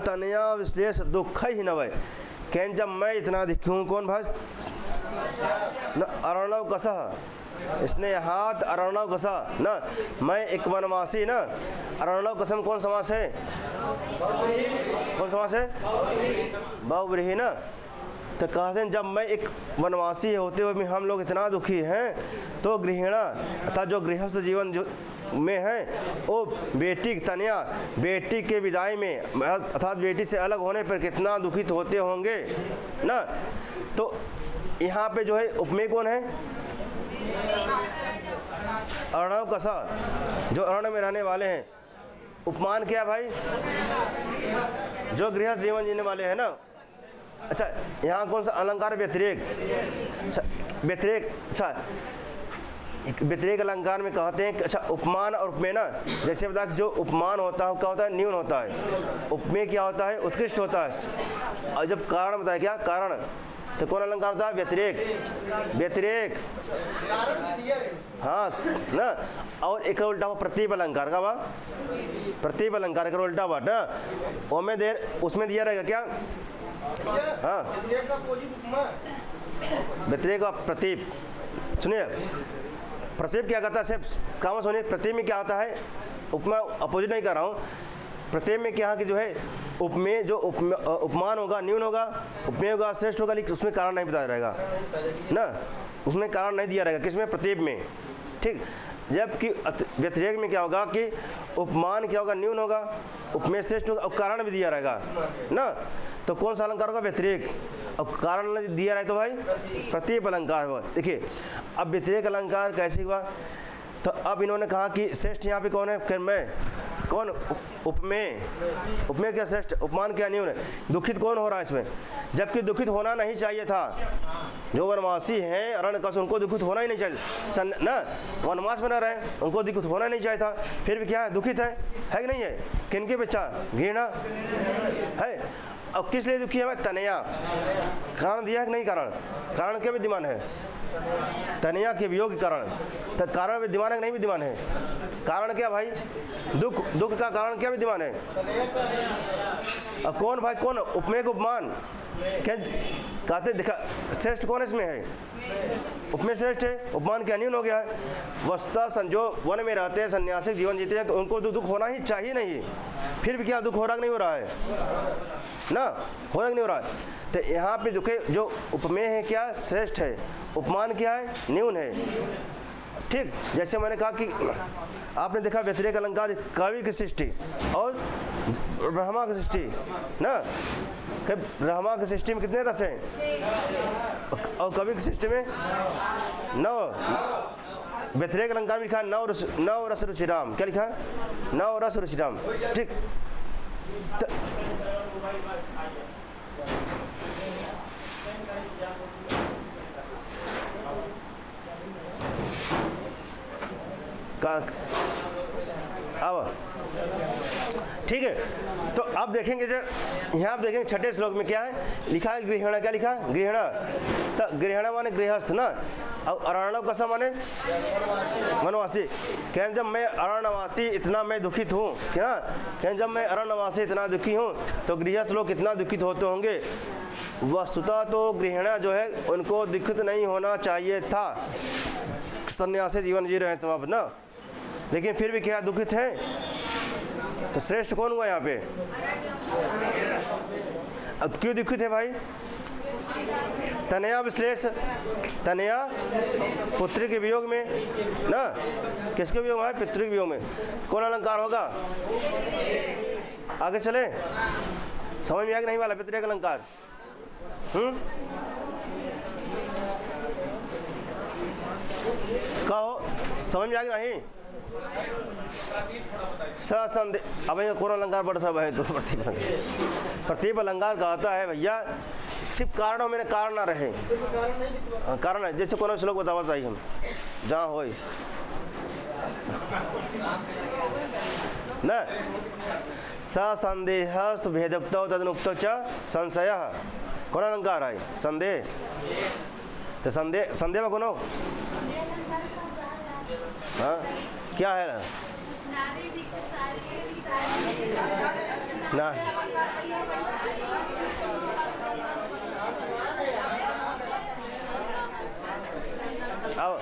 तनया विश्लेष दुख ही न वै, कहन जब मैं इतना दिखूँ, कौन भाई न अर्णव कसह स्नेहात अर्णव कसा ना, मैं एक वनवासी ना। अर्णव कसम कौन समास है? कौन समास है? बहुव्रीहि ना। तो कहते हैं जब मैं एक वनवासी होते हुए हम लोग इतना दुखी हैं, तो गृहिणा अर्थात जो गृहस्थ जीवन जो में है, वो बेटी तनया, बेटी के विदाई में अर्थात बेटी से अलग होने पर कितना दुखित होते होंगे ना। तो यहाँ पे जो है उपमेय कौन है? अर्णव कसा, जो अरण्य में रहने वाले हैं। उपमान क्या भाई? जो गृहस्थ जीवन जीने वाले हैं ना। अच्छा, यहाँ कौन सा अलंकार? व्यतिरेक। अच्छा, व्यतिरेक। अच्छा, व्यतिरेक अलंकार में कहते हैं कि अच्छा उपमान और उपमेय ना, जैसे बता जो उपमान होता है क्या होता है? न्यून होता है। उपमेय क्या होता है? उत्कृष्ट होता है। और जब कारण बताया क्या? कारण, तो कौन अलंकार होता है? व्यतिरेक। व्यतिरेक हाँ ना। और एक उल्टा हुआ प्रतीप अलंकार का, प्रतीप अलंकार का उल्टा हुआ ना, ओमें देर उसमें दिया रहेगा क्या? हाँ, व्यतिरेक का प्रतीप। सुनिए, प्रतीप क्या कहता है? सिर्फ काम सुनिए, प्रतीप में क्या होता है? उपमा अपोजिट नहीं कर रहा हूँ। प्रत्यय में क्या कि जो है उपमेय, जो उपमान होगा न्यून होगा, उपमेय होगा श्रेष्ठ होगा, लेकिन उसमें कारण नहीं बताया रहेगा ना, उसमें कारण नहीं दिया रहेगा। किसमें? प्रत्यय में। ठीक। जबकि व्यतिरेक में क्या होगा कि उपमान क्या होगा? न्यून होगा, उपमेय श्रेष्ठ होगा, और कारण भी दिया रहेगा ना। तो कौन सा अलंकार होगा? व्यतिरेक। और कारण नहीं दिया रहे तो भाई प्रतीप अलंकार हुआ। देखिए अब व्यतिरेक अलंकार कैसे हुआ? तो अब इन्होंने कहा कि श्रेष्ठ यहाँ पे कौन है? फिर मैं कौन? उपमेय। उपमेय क्या श्रेष्ठ, उपमान क्या न्यून है? दुखित कौन हो रहा है इसमें? जबकि दुखित होना नहीं चाहिए था। जो वनवासी हैं अरण्यकश, उनको दुखित होना ही नहीं चाहिए ना, वनवास में न रहे, उनको दुखित होना नहीं चाहिए था। फिर भी क्या है? दुखित है कि नहीं है? किनके पीछा? घृणा है। और किस लिए दुखी है? तनया। कारण दिया है कि नहीं? कारण क्या विद्यमान है? तनया के वियोग के कारण। तो कारण विद्यमान है कि नहीं विद्यमान है? कारण क्या भाई? दुख का कारण क्या विद्यमान है? और कौन भाई? कौन? उपमेय को उपमान क्या कहते? देखा श्रेष्ठ कौन इसमें है? उपमेय श्रेष्ठ है, उपमान क्या न्यून हो गया है। वस्तुतः जो वन में रहते हैं, सन्यासी जीवन जीते हैं, तो उनको तो दुख होना ही चाहिए नहीं। फिर भी क्या दुख हो रहा नहीं हो रहा है ना? हो रहा नहीं हो रहा है। तो यहाँ पे जो उपमेय है क्या? श्रेष्ठ है। उपमान क्या है? न्यून है। ठीक। जैसे मैंने कहा कि आपने देखा व्यतिरेक अलंकार कवि की सृष्टि और ब्रह्मा की सृष्टि ना। ब्रह्मा की सृष्टि में कितने रस हैं? और कवि की सृष्टि में 9। व्यतिरेक अलंकार में लिखा 9 रस रुचिराम। क्या लिखा? 9 रस रुचिराम। ठीक। अब ठीक है। तो अब देखेंगे जो यहाँ आप देखेंगे छठे श्लोक में क्या है लिखा है, गृहिण, क्या लिखा है, गृहिण। तो गृहिण माने गृहस्थ ना, अब अरण्यव कसा माने वनवासी। कहें जब मैं अरण्यवासी इतना मैं दुखित हूँ, क्या कहें जब मैं अरण्यवासी इतना दुखी हूँ तो गृहस्थ लोग कितना दुखित होते होंगे। वस्तुतः तो गृहिणी जो है उनको दुखित नहीं होना चाहिए था, सन्यासी जीवन जी रहे हैं तो अब ना, लेकिन फिर भी क्या दुखित हैं। तो श्रेष्ठ कौन हुआ यहाँ पे, अब क्यों दुखित है भाई। तनया विश्लेष, तनया पुत्री के वियोग में ना, किसके वियोग है, पितृ के वियोग में। कौन अलंकार होगा, आगे चले, समझ में आगे नहीं वाला पितृ का अलंकार। कहो समझ में आ गया नहीं। ससंदे अब कौन अलंकार पढ़ता है तो प्रतीप अलंकार कहता है भैया सिर्फ कारणों में कारण ना रहे, कारण है जैसे कौन श्लोक बतावा चाहिए हम जहाँ हो न ससंदेह भेदुक्त तदनुक्त च संशय। कौन अलंकार है, संदेह। तो संदेह, संदेह में कौन हो, हाँ क्या है ना, अब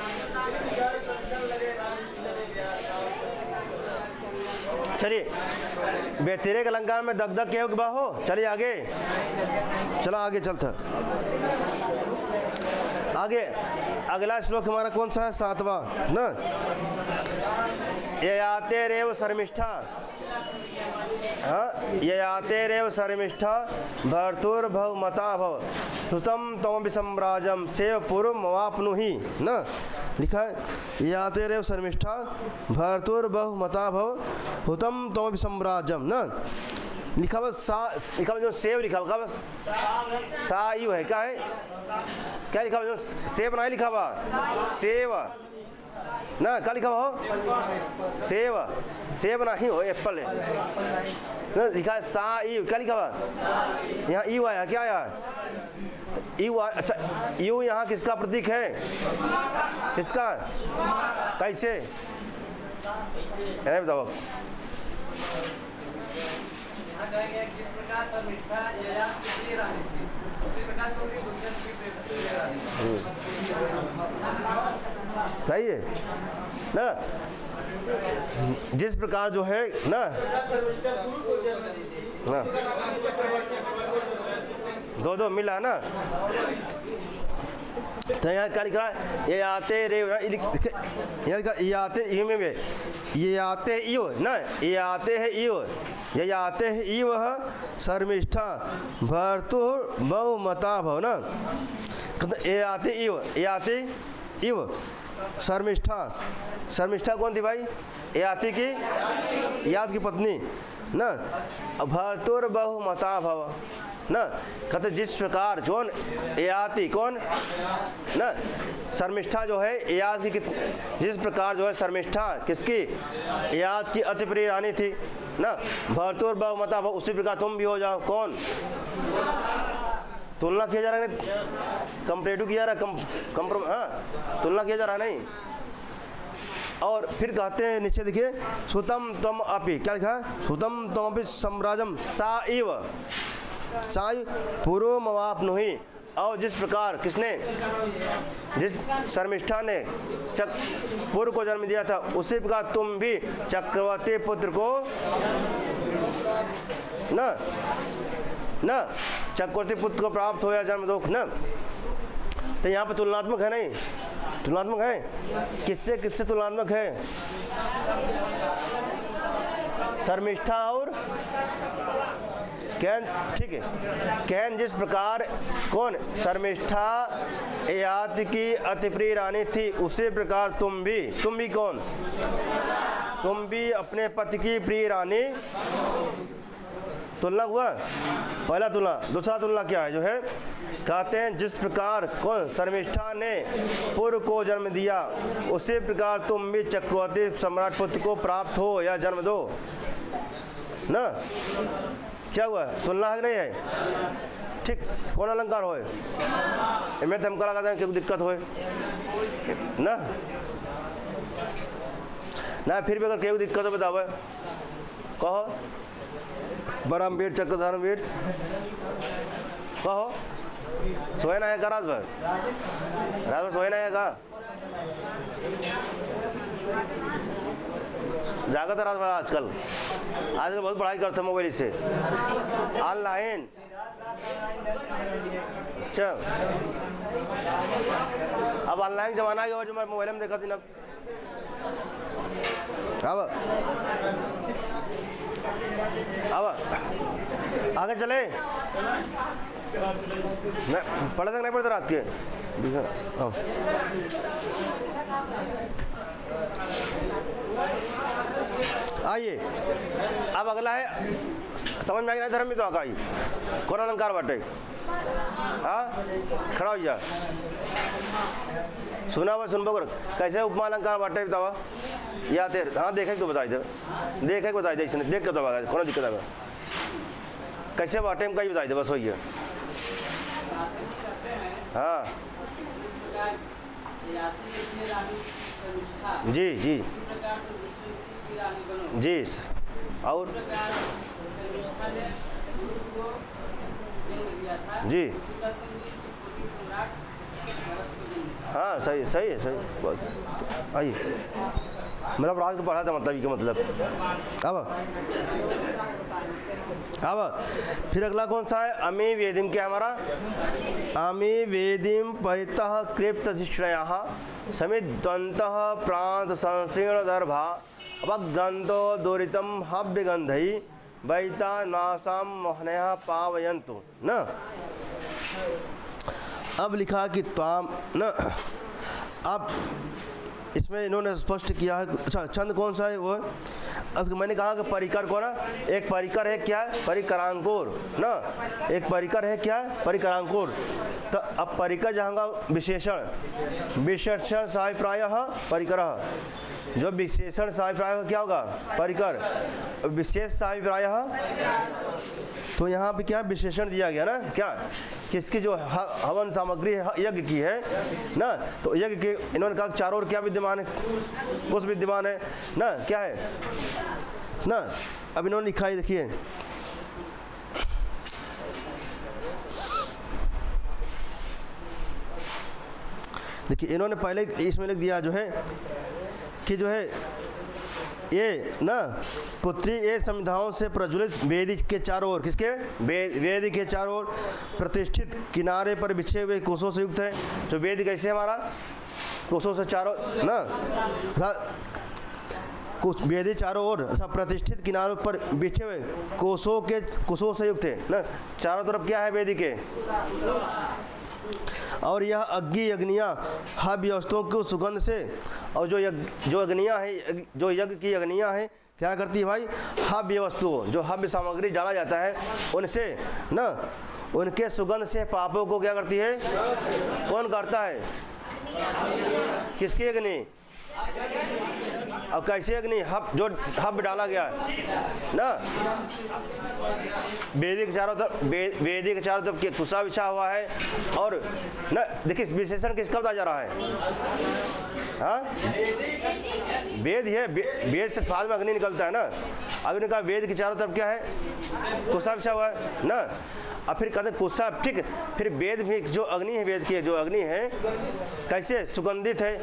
चलिए व्यतिरेक अलंकार में दग दग के हो। चलिए आगे, चलो आगे चलता आगे। अगला श्लोक हमारा कौन सा है, 7वां ना। ययाते रेव शर्मिष्ठा, हाँ ययाते रेव शर्मिष्ठा भर्तुर्भवमता भव श्रुतम तम विसम्राजम सेव पूर्व मवाप्नुहि ना, लिखा है याते रेव शर्मिष्ठा भर्तुर्भवमता भव हुतम तम विसम्राजम ना, लिखा बस सा, लिखा जो सेव लिखा हुआ बस सा यू है, क्या है, क्या लिखा हुआ जो सेव नहीं लिखा हुआ, सेव ना, क्या लिखा हुआ हो, सेव, सेव नहीं हो, एप्पल है ना, लिखा है सा यू, क्या लिखा हुआ यहाँ यू आया, क्या आया यू। अच्छा यू यहाँ किसका प्रतीक है, किसका, कैसे है बताओ। सही है ना, जिस प्रकार जो है ना, दो मिला ना। तो यहाँ क्या लिख रहा है, ये आते रे, यहाँ लिखा ये आते यू में ये आते यू ना, ये आते है यू, ये आते है यू शर्मिष्ठा भर्तुर्भवमता भव ना, ये आते यू, ये आते यू शर्मिष्ठा। शर्मिष्ठा कौन थी भाई, ये आती की याद की पत्नी ना, भर्तुर्भवमता भव ना, कहते जिस प्रकार कौन याति कौन ना, शर्मिष्ठा जो है याद की, जिस प्रकार जो है शर्मिष्ठा किसकी, याद की अति प्रिय रानी थी ना, भर्तुर्भवमता भव, उसी प्रकार तुम भी हो जाओ। कौन तुलना किया जा रहा है, कंपेरेटिव किया जा रहा है, हाँ तुलना किया जा रहा नहीं। और फिर कहते हैं नीचे देखिए, सुतम तम अपि, क्या लिखा है, सुतम तम अपि सम्राजम सा इव, साई पूर्व मवाप्नुहि। और जिस प्रकार किसने, जिस शर्मिष्ठा ने पूर्व को जन्म दिया था, उसी प्रकार तुम भी चक्रवर्ती पुत्र को ना चक्रवर्ती पुत्र को प्राप्त हो या जन्म दो ना। तो यहाँ पे तुलनात्मक है नहीं, तुलनात्मक है, किससे किससे तुलनात्मक है, शर्मिष्ठा और कैन, ठीक है। कैन जिस प्रकार कौन शर्मिष्ठा याति की अति प्रिय रानी थी, उसी प्रकार तुम भी कौन, तुम भी अपने पति की प्रिय रानी। तुलना हुआ, पहला तुलना। दूसरा तुलना क्या है जो है, कहते हैं जिस प्रकार कौन शर्मिष्ठा ने पूर्व को जन्म दिया, उसी प्रकार तुम भी चक्रवर्ती सम्राट पुत्र को प्राप्त हो या जन्म दो। ना, क्या हुआ है, तुलना है कि नहीं है, ठीक। कौन अलंकार होए इनमें तो हमको लगा क्यों दिक्कत होए ना, ना फिर भी अगर क्यों दिक्कत हो बताओ, कहो बराम वेद चक्रधारण वेद, कहो सोए ना है का रात भर सोए ना है का, जागत रात भर आजकल बहुत पढ़ाई करते हैं मोबाइल से ऑनलाइन। अच्छा अब ऑनलाइन जमाना आ गया जो मैं मोबाइल में देखा थी ना, अब आगे चले, पढ़े तक नहीं पढ़ते रात के, आइए अब अगला है, समझ में आ गया धर्म में तो आकाई कौन अलंकार बाटे, हाँ खड़ा हो जा, सुना हुआ सुनबो कर, कैसे उपमा अलंकार बाटे बतावा, या तेर हाँ देखे तो बताई दे, देखे बताई दे, इसने देख के तो बता दे, कौन दिक्कत है, कैसे बाटे में कहीं बताई दे, बस वही है। हाँ जी जी जी, और जी हाँ सही सही है, सही बस आइए, मतलब रात को पढ़ा था मतलब ये मतलब। अब फिर अगला कौन सा है, अमी वेदिम, क्या हमारा अमी वेदिम परितः कृप्त अधिष्ठया समिद्वंतः प्रांत संशीर्ण दर्भा अवग्रंथो दुरितम हव्य गंधई वैता नासाम मोहनया पावयंतु न। अब लिखा कि ताम न, अब इसमें इन्होंने स्पष्ट किया है। अच्छा छंद कौन सा है वो, अब मैंने कहा कि परिकर को ना, एक परिकर है क्या, परिकरांकुर ना, एक परिकर है क्या, परिकरांकुर। तो अब परिकर जहाँ विशेषण, विशेषण साभिप्राय परिकर, जो विशेषण साभिप्राय क्या होगा परिकर, विशेष साभिप्राय, तो यहाँ पे क्या विशेषण दिया गया ना, क्या किसकी जो हवन सामग्री यज्ञ की है ना, तो यज्ञ के इन्होंने कहा चारों ओर क्या विद्यमान है, कुछ विद्यमान है ना, क्या है ना। अब इन्होंने लिखा है, देखिए देखिए इन्होंने पहले इसमें लिख दिया जो है कि जो है ये ना पुत्री ये संविधाओं से प्रज्वलित वेदी के चारों ओर, किसके वेदी के चारों ओर प्रतिष्ठित किनारे पर बिछे हुए कोसों से युक्त है। जो वेदी कैसे हमारा कोसों से चारों ना, कुछ वेदी चारों ओर प्रतिष्ठित किनारों पर बिछे हुए कोसों से युक्त है ना, चारों तरफ क्या है वेदी के। और यह अग्नियाँ हव्य वस्तुओं की सुगंध से, और जो अग्नियाँ हैं, जो यज्ञ की अग्नियाँ हैं क्या करती है भाई, हव्य वस्तुओं, जो हव्य सामग्री डाला जाता है उनसे ना, उनके सुगंध से पापों को क्या करती है, कौन करता है, किसकी अग्नि, और कैसे अग्नि, जो हव्य डाला गया है ना, वेदी के चारों तरफ, वेदी के चारों तरफ कुसा बिछा हुआ है। और ना देखिए विशेषण किसका बताया जा रहा है, हाँ वेद है, वेद से फाल में अग्नि निकलता है ना। अब इन्होंने कहा वेद के चारों तरफ क्या है, कुसा बिछा हुआ है ना, और फिर कहते कुसा, ठीक, फिर वेद भी जो अग्नि है, वेद की जो अग्नि है कैसे सुगंधित है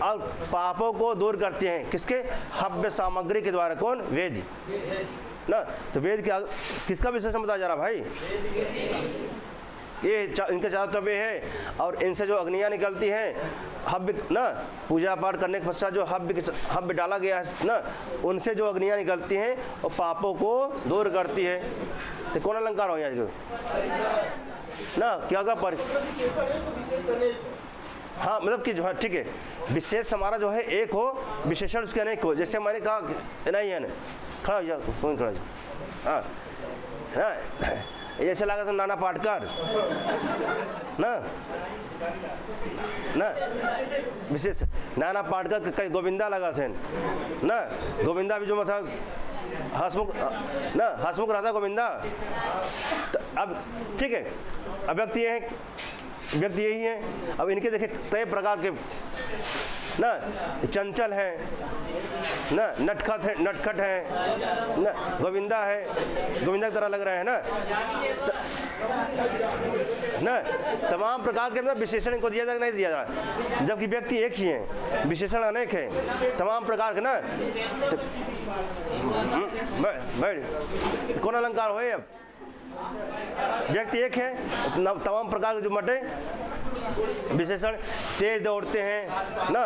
और पापों को दूर करते हैं, किसके हव्य सामग्री के द्वारा, कौन, वेद ना। तो वेद क्या किसका विशेषण बताया जा रहा भाई, ये इनके चारों तरफ है, और इनसे जो अग्नियाँ निकलती हैं हव्य ना, पूजा पाठ करने के पश्चात जो हव्य डाला गया है ना, उनसे जो अग्नियाँ निकलती हैं और पापों को दूर करती है। तो कौन अलंकार हो यहाँ ना, क्या का पर, हाँ मतलब कि जो है ठीक है, विशेष हमारा जो है एक हो, विशेषण उसके अनेक हो। जैसे मैंने कहा नहीं है ना, खड़ा हो जा, कौन खड़ा हो जा, हाँ हाँ ये अच्छा लगा था नाना पाटकर ना, ना विशेष नाना पाटकर कई गोविंदा लगा थे ना, गोविंदा भी जो मतलब हसमुख ना, हसमुख राधा गोविंदा। अब ठीक है, अब व्यक्ति ये है, व्यक्ति यही है। अब इनके देखे कई प्रकार के ना, चंचल हैं ना, नटखट है ना, गोविंदा है, गोविंदा की तरह लग रहे हैं ना, तमाम प्रकार के मतलब विशेषण इनको दिया जाए नहीं दिया जाए, जबकि व्यक्ति एक ही है, विशेषण अनेक है, तमाम प्रकार के ना। कौन अलंकार हो? अब व्यक्ति एक है, तमाम प्रकार के जो मटे विशेषण, तेज दौड़ते हैं ना,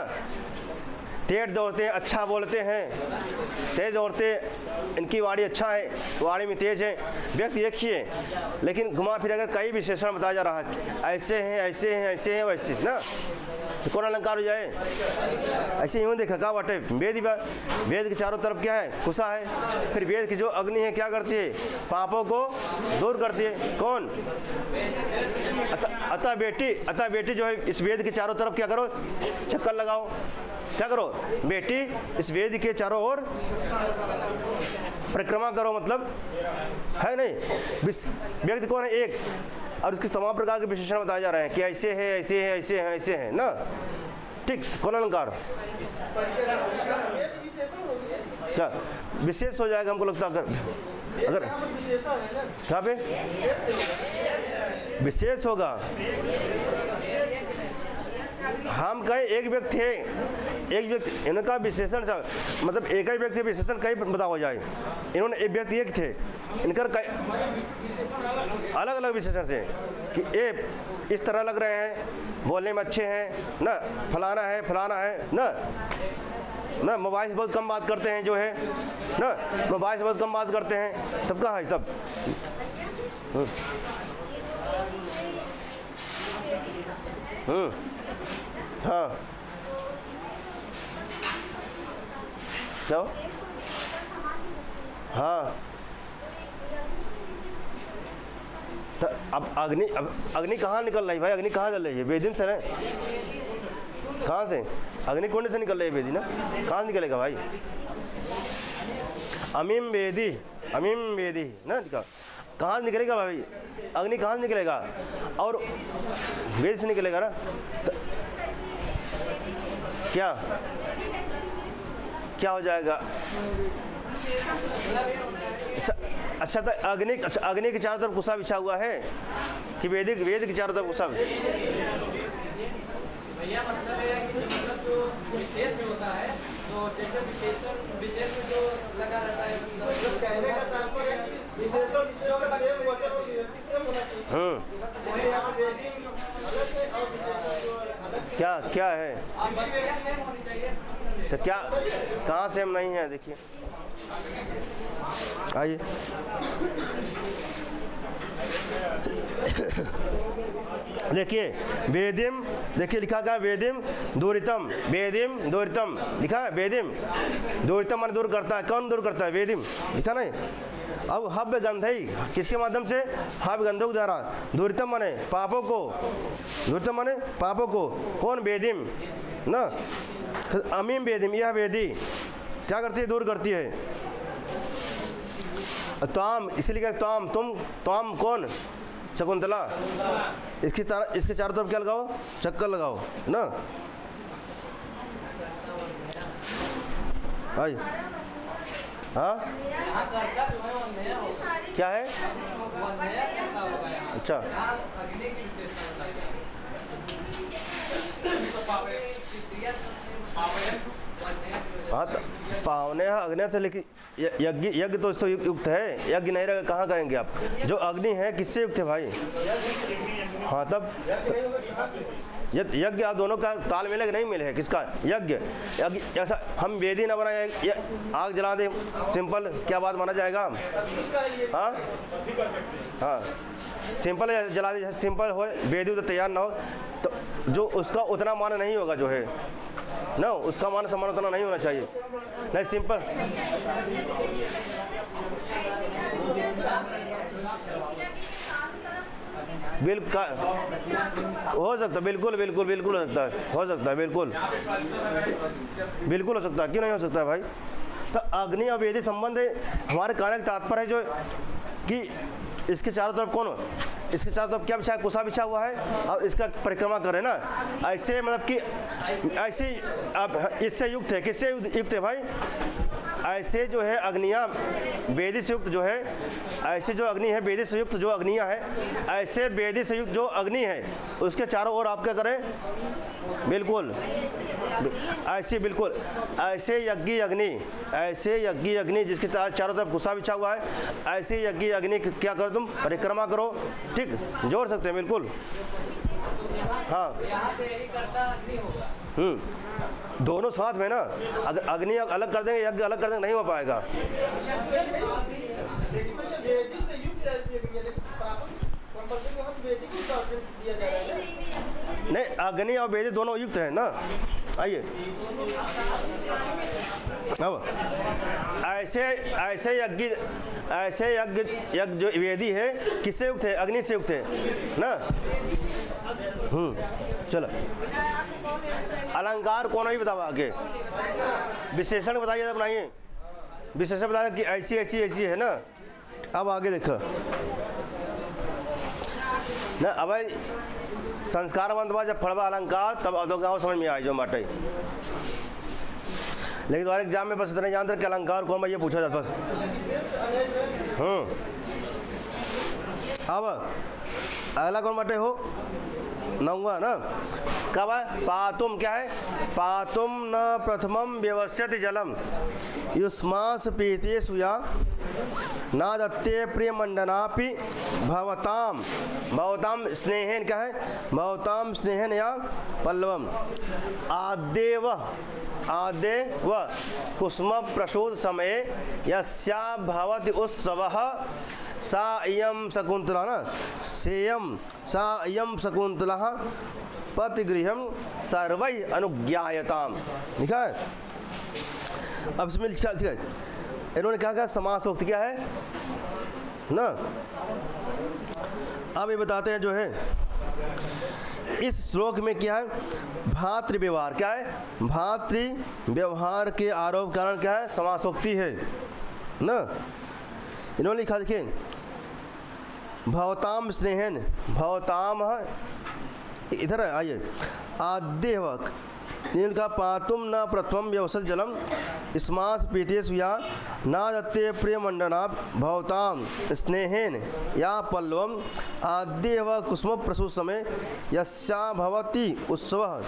तेज दौड़ते हैं, अच्छा बोलते हैं, तेज दौड़ते, इनकी वाणी अच्छा है, वाणी में तेज है। व्यक्ति एक ही है, लेकिन घुमा फिरा कर कई विशेषण बताया जा रहा है, ऐसे हैं, ऐसे हैं, ऐसे हैं, वैसे ना। तो कौन अलंकार हो जाए? ऐसे यूँ देखा का बाटे वेद, वेद के चारों तरफ क्या है? कुशा है। फिर वेद की जो अग्नि है क्या करती है? पापों को दूर करती है। कौन? अतः बेटी जो है इस वेद के चारों तरफ क्या करो? चक्कर लगाओ। क्या करो? बेटी इस वेद के चारों ओर परिक्रमा करो, मतलब है नहीं। व्यक्ति कौन है? एक, और उसके तमाम प्रकार के विशेषण बताए जा रहे हैं कि ऐसे है, ऐसे है, ऐसे हैं, ऐसे हैं ना। ठीक, कौन अलंकार? क्या विशेष हो जाएगा? हमको लगता है अगर क्या पे विशेष होगा, हम कहें एक व्यक्ति है, एक व्यक्ति, इनका विशेषण मतलब एक ही व्यक्ति विशेषण कई बता हो जाए। इन्होंने एक व्यक्ति एक थे, इनका अलग अलग विशेषण थे कि ये इस तरह लग रहे हैं, बोलने में अच्छे हैं ना, फलाना है ना, मोबाइल से बहुत कम बात करते हैं जो है ना, मोबाइल से बहुत कम बात करते हैं, तब कहाँ है सब? हाँ, क्या? हाँ, तो अब अग्नि कहाँ निकल रही भाई? अग्नि कहाँ चल रही है? वेदिन से ना, कहाँ से? अग्नि कुंड से निकल रही है वेदी ना, कहाँ से निकलेगा भाई? अमीम वेदी ना, कहाँ से निकलेगा भाई? अग्नि कहाँ से निकलेगा? और वेद से निकलेगा ना। क्या हो जाएगा? अच्छा, तो अग्नि के चारों तरफ कुशा बिछा हुआ है कि वेद के चारों तरफ कुशा? भैया मतलब है कि मतलब जो विशेष में होता है, तो जैसे विशेष में जो लगा रहता है, मतलब कहने का तात्पर्य है कि विशेष और विशेष का सेम वचन और विभक्ति सेम होना चाहिए। यहाँ पे वेदिंग अलग है और विशेष जो अलग क्या है? सेम होनी चाहिए। तो क्या कहाँ सेम नहीं है? देखिए, आइए देखिए, वेदिम, देखिए लिखा क्या? वेदिम दूरितम, वेदिम दूरितम लिखा है। वेदिम दूरितम मन दूर करता है। कौन दूर करता है? वेदिम लिखा नहीं। अब हव्य गंधई किसके माध्यम से? हव्य गंधों के द्वारा। दूरितम माने पापों को, दूरितम माने पापों को। कौन? वेदिम ना। अमीम वेदिम, यह वेदी क्या करती है? दूर करती है। ताम इसलिए ताम, तुम ताम कौन? शकुंतला। इसके चारों तरफ क्या लगाओ? चक्कर लगाओ ना। आई हाँ, क्या है? अच्छा, हाँ, पावने अग्नि थे, लेकिन यज्ञ तो इससे युक्त है। यज्ञ नहीं रहेगा कहाँ करेंगे आप? जो अग्नि है किससे युक्त है भाई? हाँ, तब यज्ञ आप दोनों का ताल मिले कि नहीं मिले है? किसका? यज्ञ ऐसा हम वेदी ना बनाए, आग जला दे, सिंपल क्या बात माना जाएगा? हाँ हाँ, सिंपल जला दे, सिंपल हो, वेदी तो तैयार ना हो तो जो उसका उतना मान नहीं होगा जो है ना, उसका मान सम्मान उतना नहीं होना चाहिए। नहीं, सिंपल बिल्कुल हो सकता है, बिल्कुल हो सकता है, बिल्कुल हो सकता है। क्यों नहीं हो सकता है भाई? तो अग्नि और वेदी संबंध हमारे कहने का तात्पर्य है जो कि इसके चारों तरफ कौन, इसके चारों तरफ क्या बिछा है, कुशा बिछा हुआ है और इसका परिक्रमा करे ना, ऐसे मतलब कि ऐसे अब इससे युक्त है, किससे युक्त है भाई, ऐसे जो है अग्नियाँ वेदी से युक्त जो है, ऐसे जो अग्नि है वेदी से युक्त जो अग्नियाँ है, ऐसे वेदी से युक्त जो अग्नि है उसके चारों ओर आप क्या करें, बिल्कुल ऐसे, बिल्कुल ऐसे यज्ञी अग्नि, ऐसे यज्ञी अग्नि जिसके चारों तरफ गुस्सा बिछा हुआ है, ऐसे यज्ञी अग्नि क्या करो तुम, परिक्रमा करो। ठीक, जोड़ सकते हैं बिल्कुल। हाँ दोनों साथ में ना, अगर अग्नि अलग कर देंगे यज्ञ अलग कर देंगे नहीं हो पाएगा। नहीं, अग्नि और वेदी दोनों युक्त है ना। आइए अब ऐसे ऐसे यज्ञ जो वेदी है किससे युक्त है, अग्नि से युक्त है ना। चलो अलंकार कौन ही बताओ, आगे विशेषण बताइए, बनाइए विशेषण बताइए कि ऐसी ऐसी ऐसी है ना। अब आगे देखो ना, अब संस्कार बंधवा जब फड़वा अलंकार तब अधोगाँव समझ में आए जो माटे, लेकिन तुम्हारे एग्जाम में बस इतना जानते कि अलंकार कौन, मैं ये पूछा जाता बस। अब अगला कौन बाटे हो, नौवा ना, कब है, पातुम क्या है, पातुम न प्रथमम व्यवस्यति जलम युष्मास पीते सुया ना दत्ते प्रियमंडनापि भवताम, भवताम स्नेहन क्या है, भवताम स्नेहन या पल्लवम आदेव आदेव कुसुम प्रसूत समय यस्या भवति उत्सवः सा इयं शकुंतला ना, सेयं सा इयं शकुंतला पतिगृहं सर्वै अनुज्ञायताम, लिखा है। अब इसमें लिखा है, इन्होंने क्या कहा, समासोक्त क्या है ना। अब ये बताते हैं जो है इस श्लोक में क्या है, भातृ व्यवहार क्या है, भातृ व्यवहार के आरोप कारण क्या है, समासोक्ति है ना। इन्होंने लिखा देखिए, भवताम स्नेहन, भवताम इधर आइए, आद्यवक इनका पातुम न प्रथम व्यवसत जलम स्मास पीते सुया ना दत्ते प्रियमंडना भवताम स्नेहेन या पल्लवम आद्यव कुसुम प्रसूत समय यस्या भवति उत्सव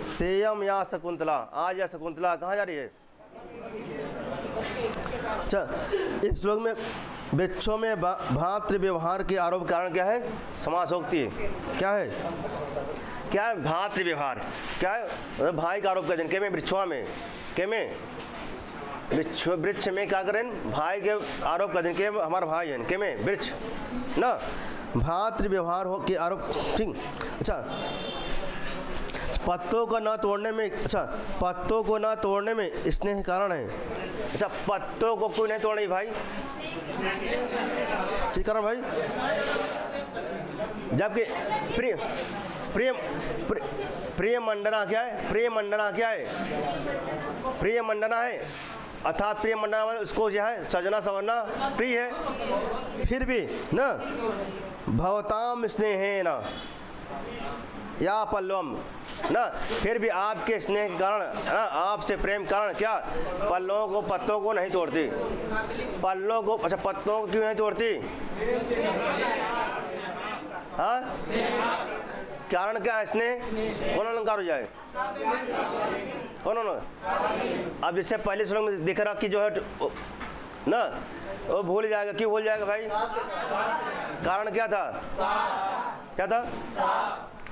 सेयम या शकुंतला। आज या शकुंतला कहाँ जा रही है। अच्छा, इस श्लोक में वृक्षों में भातृ व्यवहार के आरोप कारण क्या है, समासोक्ति क्या है, क्या है, भातृ व्यवहार क्या है, भाई का आरोप करते हैं, वृक्षों में के में वृक्ष में क्या करें, भाई के आरोप करते हैं, के हमारा भाई है के में वृक्ष ना, भातृ व्यवहार हो के आरोप। ठीक, अच्छा पत्तों को ना तोड़ने में, अच्छा पत्तों को ना तोड़ने में स्नेह कारण है। अच्छा पत्तों को कोई नहीं तोड़े भाई, ठीक कारण भाई, जबकि प्रिय प्रिय प्रिय मंडना क्या है, प्रिय मंडना क्या है, प्रिय मंडना है, अर्थात प्रिय मंडना मतलब उसको जो है सजना सवरना प्रिय है। फिर भी ना भवताम स्नेहेन या पल्लवम ना, फिर भी आपके स्नेह के कारण ना, आपसे प्रेम कारण क्या, पल्लों को पत्तों को नहीं तोड़ती, पल्लों को, अच्छा पत्तों को क्यों नहीं तोड़ती, हाँ कारण क्या है, स्नेह। कौन अलंकार हो जाए, कौन ना। अब इससे पहले श्लोक में दिख रहा कि जो है ना वो भूल जाएगा, क्यों भूल जाएगा भाई, कारण क्या था, क्या था,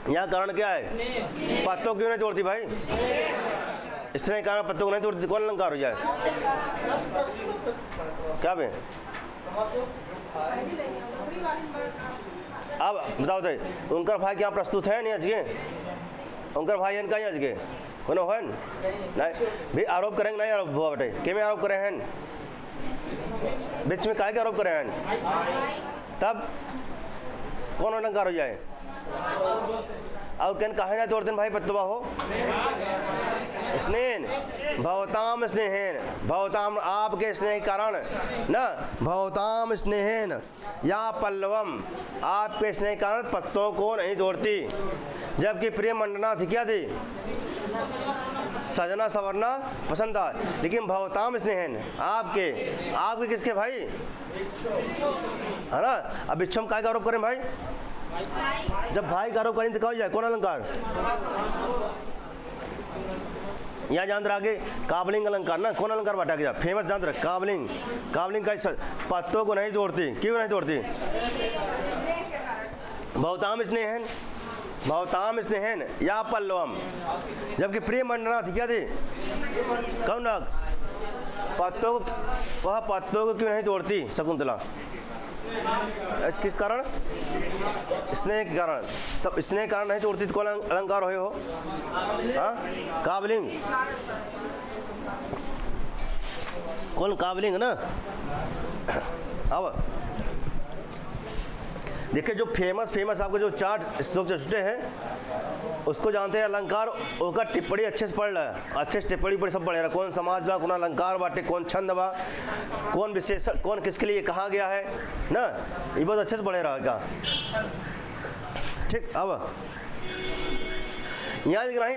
यहाँ कारण क्या है, पत्तों क्यों नहीं तोड़ती भाई, स्नेह कारण पत्तों को नहीं तोड़ती, कौन अलंकार हो जाए, क्या बे। अब बताओ तो उनका भाई क्या प्रस्तुत है नहीं आज के, उनका भाई है कहीं आज के कोनो है नहीं भी आरोप करेंगे, नहीं आरोप हुआ बेटे के में आरोप करे हैं, बीच में काहे के आरोप करे हैं, तब कौन अलंकार हो जाए। और कहन कहे ना तोड़ते भाई पत्तवा हो, स्नेहन, भवताम स्नेहन, भवताम आपके स्नेह के कारण न, भवताम स्नेहन या पल्लवम आपके स्नेह के कारण पत्तों को नहीं तोड़ती। जबकि प्रिय मंडना थी, क्या थी? सजना संवरना पसंद था। लेकिन भवताम स्नेहन आपके, आपके किसके भाई, है ना? अब इच्छम काय का आरोप करें भाई? जब भाई का आरोप करें तो क्या हो जाए? कौन अलंकार? यहाँ जान रहा आगे काबलिंग अलंकार ना, कौन अलंकार बांटा गया? फेमस जान रहा काबलिंग। काबलिंग का पत्तों को नहीं तोड़ती, क्यों नहीं तोड़ती? भवताम स्नेहन, भवताम स्नेहन या पल्लवम। जबकि प्रिय मंडना थी, क्या थी? कौन ना पत्तों को, वह पत्तों को क्यों नहीं तोड़ती शकुंतला? किस कारण? स्नेह के कारण। तब स्नेह के कारण नहीं तोड़ती तो कौन अलंकार हो? हाँ, काबलिंग। कौन? काबलिंग ना। अब देखिए जो फेमस आपको जो 4 श्लोक छुटे हैं उसको जानते हैं अलंकार, उसका टिप्पणी अच्छे से पढ़ रहा है, अच्छे से टिप्पणी पर सब पढ़ रहा है। कौन समाज बा, कौन अलंकार बाटे, कौन छंद बा, कौन विशेष, कौन किसके लिए कहा गया है ना, ये बहुत अच्छे से पढ़े रहेगा। ठीक। अब यहाँ दिख रहा है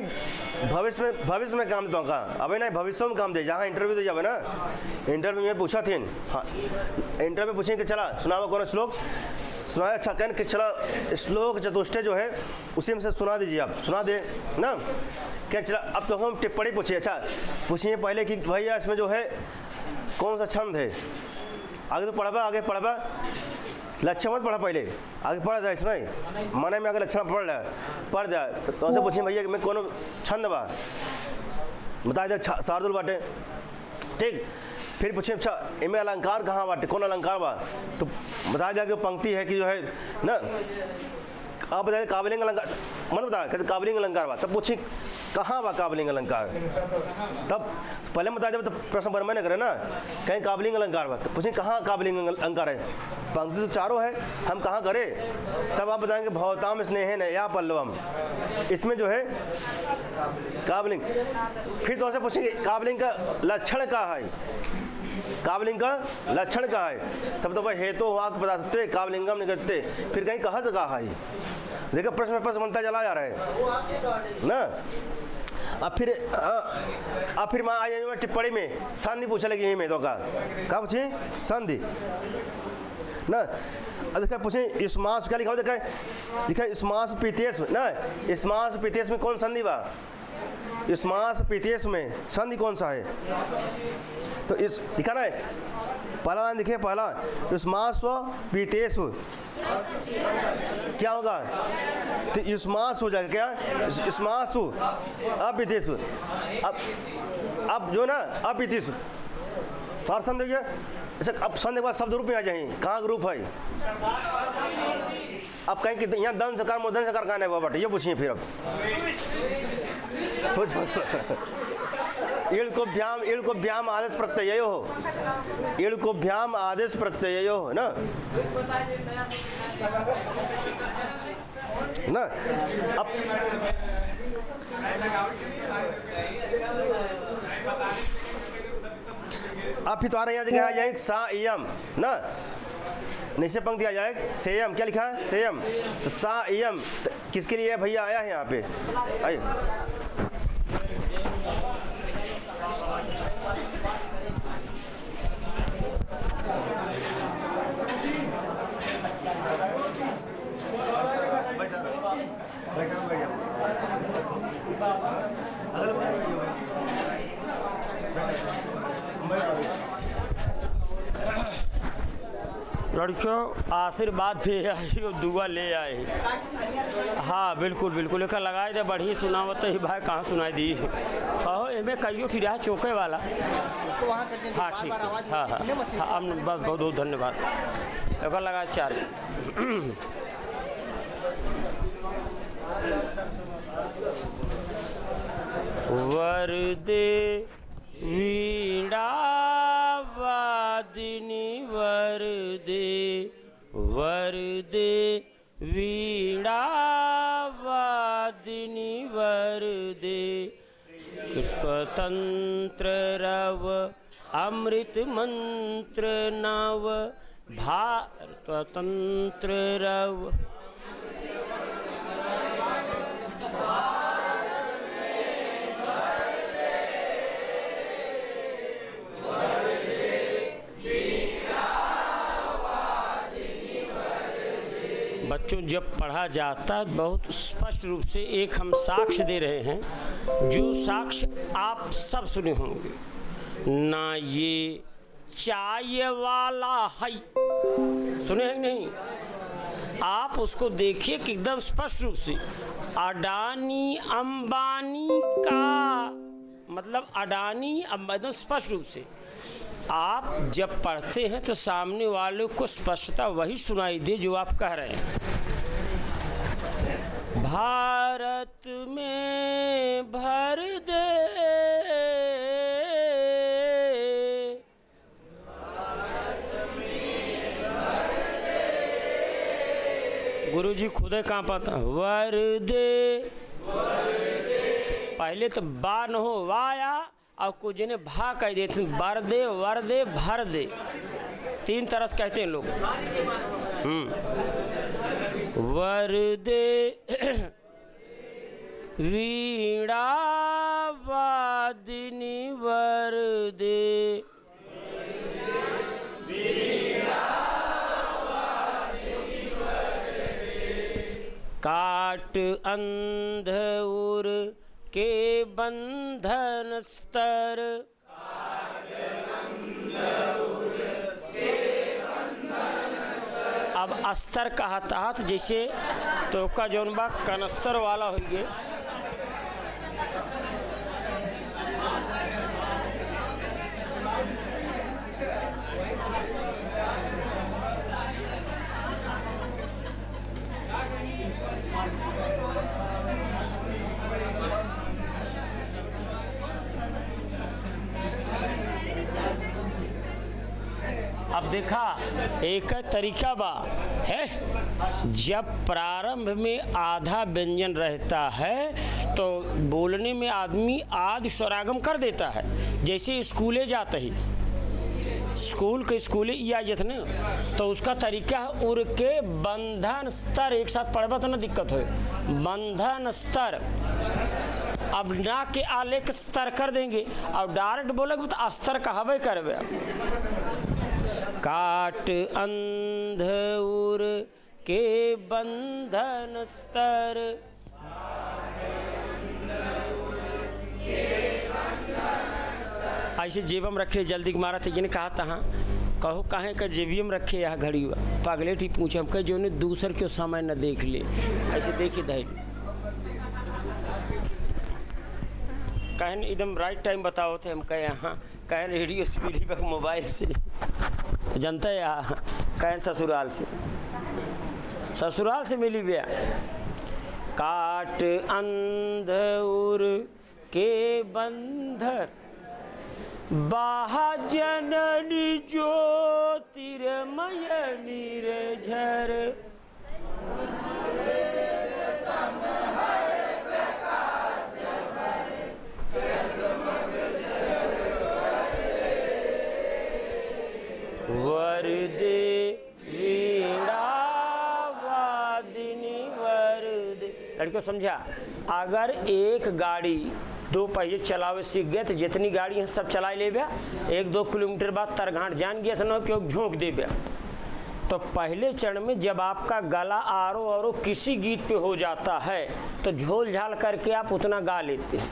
भविष्य में काम देता हूँ। कहाँ? अभी नहीं, भविष्य में काम दे। जहाँ इंटरव्यू दे जावे ना, इंटरव्यू में पूछा थी, हाँ इंटरव्यू पूछें कि चला सुनावा कौन श्लोक सुनाया। अच्छा कहन कि चला श्लोक चतुष्टय जो है उसी में से सुना दीजिए, आप सुना दे ना। क्या चला अब तो हम टिप्पणी पूछिए। अच्छा पूछिए पहले कि भैया इसमें जो है कौन सा छंद है। आगे तो पढ़ा, आगे पढ़ा, लक्षण मत पढ़ा, पहले आगे पढ़ जाए। नहीं मन में अगर लक्षण पढ़ जाए तो उनसे पूछिए भैया कि मैं कौन छंद बा, बता दे शार्दुल बाटे। ठीक। फिर पूछे अच्छा इनमें अलंकार कहाँ बाटे, कौन अलंकार बा, तो बता दिया कि पंक्ति है कि जो है ना, आप बताइए काबलिंग अलंकार, मतलब बता कहते काबलिंग अलंकार बा। तब पूछे कहाँ बा काबलिंग अलंकार, तब पहले बता दे, तब प्रश्न बर्मा न करे ना, कहीं काबलिंग अलंकार बा। तब पूछे कहाँ काबलिंग अलंकार है, पंक्ति तो चारों है, हम कहाँ करें? तब आप बताएंगे भवताम स्नेहन या पल्लवम, इसमें जो है काबलिंग। फिर तो पूछेंगे काबलिंग का लक्षण क्या है, काबलिंग का लक्षण क्या है? तब तो भाई हेतु वाक बता सकते, काबलिंगम निकलते। फिर कहीं कहा तो कहा है, देखो प्रश्न बनता चला जा रहा है ना। अब फिर मैं आ जाए टिप्पणी में संधि पूछा लगी में तो का पूछे संधि ना। देखा पूछे इस्मास क्या लिखा हो, देखा लिखा इस्मास पीतेश ना, इस्मास पीतेश में कौन संधि बा? इस्मास पीतेश में संधि कौन सा है? तो इस लिखा ना है, पहला लाइन देखिए, पहला इस्मास पीतेश क्या होगा? तो इस्मास हो जाएगा, क्या इस्मासु अपीतेश। अब जो ना अपीतेश फार संधि हो गया। अच्छा अब संधि के बाद शब्द रूप में आ जाए, कहाँ का रूप है? अब कहीं कि यहाँ दन सकार मोदन सकार कहाँ है वो बाटे, ये पूछिए फिर। अब सोच इड़ को भ्याम आदेश प्रत्यय हो, इड़ को भ्याम आदेश प्रत्यय हो ना ना। अब फिर तुम्हारे यहाँ जगह आ जाए सा इयम ना, नीचे पंक्ति आ जाए सेयम, क्या लिखा है सेयम, तो सा इयम किसके लिए भैया आया है यहाँ पे? आइए लड़कियों आशीर्वाद दे आई और दुआ ले आए। हाँ बिल्कुल बिल्कुल, एक लगाए दे बढ़ी सुनावत ही भाई, कहाँ सुनाई दी कहो एमे कहियो ठीक है चौके वाला। हाँ ठीक, हाँ हाँ हाँ, बस बहुत बहुत धन्यवाद। एक लगा 4 वरदे वीणा वादिनी वरदे, वरदे वीणा वादिनी वरदे, स्वतंत्र रव अमृत मंत्र नव स्वतंत्र रव। बच्चों, जब पढ़ा जाता बहुत स्पष्ट रूप से एक हम साक्ष्य दे रहे हैं, जो साक्ष्य आप सब सुने होंगे। ना ये चाय वाला है, सुने हैं नहीं? आप उसको देखिए कि एकदम स्पष्ट रूप से अडानी अंबानी का मतलब अडानी एकदम स्पष्ट रूप से आप जब पढ़ते हैं तो सामने वाले को स्पष्टता वही सुनाई दे जो आप कह रहे हैं। भारत में भर दे गुरुजी खुदे कहाँ पाता वर दे, पहले तो बा न हो वाया और कुछ ने भा कह देते, बर दे वर दे भर दे, तीन तरह से कहते हैं लोग। वर दे वीणा वादिनी वर दे, काट अंध उर के बंधन स्तर, अब अस्तर कहता तो जैसे तो का जौन बा कनस्तर वाला हो गए। अब देखा एक तरीका बा है, जब प्रारंभ में आधा व्यंजन रहता है तो बोलने में आदमी आदि स्वरागम कर देता है। जैसे स्कूले जाता ही स्कूल के स्कूले या जतने तो उसका तरीका है उर के बंधन स्तर, एक साथ पढ़बा तो ना दिक्कत हो, बंधन स्तर। अब ना के आले के स्तर कर देंगे और डायरेक्ट बोलेगे तो अस्तर कहबे करबे। काट अंध उर के बंधन स्तर, ऐसे जेबम रखे जल्दी के मारा थे जिन्हें कहा था हाँ कहो काहे का जेबियम रखे यहाँ घड़ी हुआ पागले टी पूछे हम कहे जो ने दूसर क्यों समय न देख ले, ऐसे देखी धैर्य कहें एकदम राइट टाइम बताओ थे हम कहे यहाँ कहें रेडियो से मिली बक मोबाइल से तो जनता है यहाँ कहें ससुराल से मिली भैया। काट अंध उर के बंधर बाहा जननी ज्योतिर्मय निर्झर, वर दे वीणा वादिनी वर दे। लड़कियों समझा, अगर एक गाड़ी दो पहिए चलावे सीख गए तो जितनी गाड़ी है सब चला ले बया, 1-2 किलोमीटर बाद तरघाट जान गया न क्यों झोंक दे बया। तो पहले चरण में जब आपका गला आरो औरो किसी गीत पे हो जाता है तो झोल झाल करके आप उतना गा लेते हैं।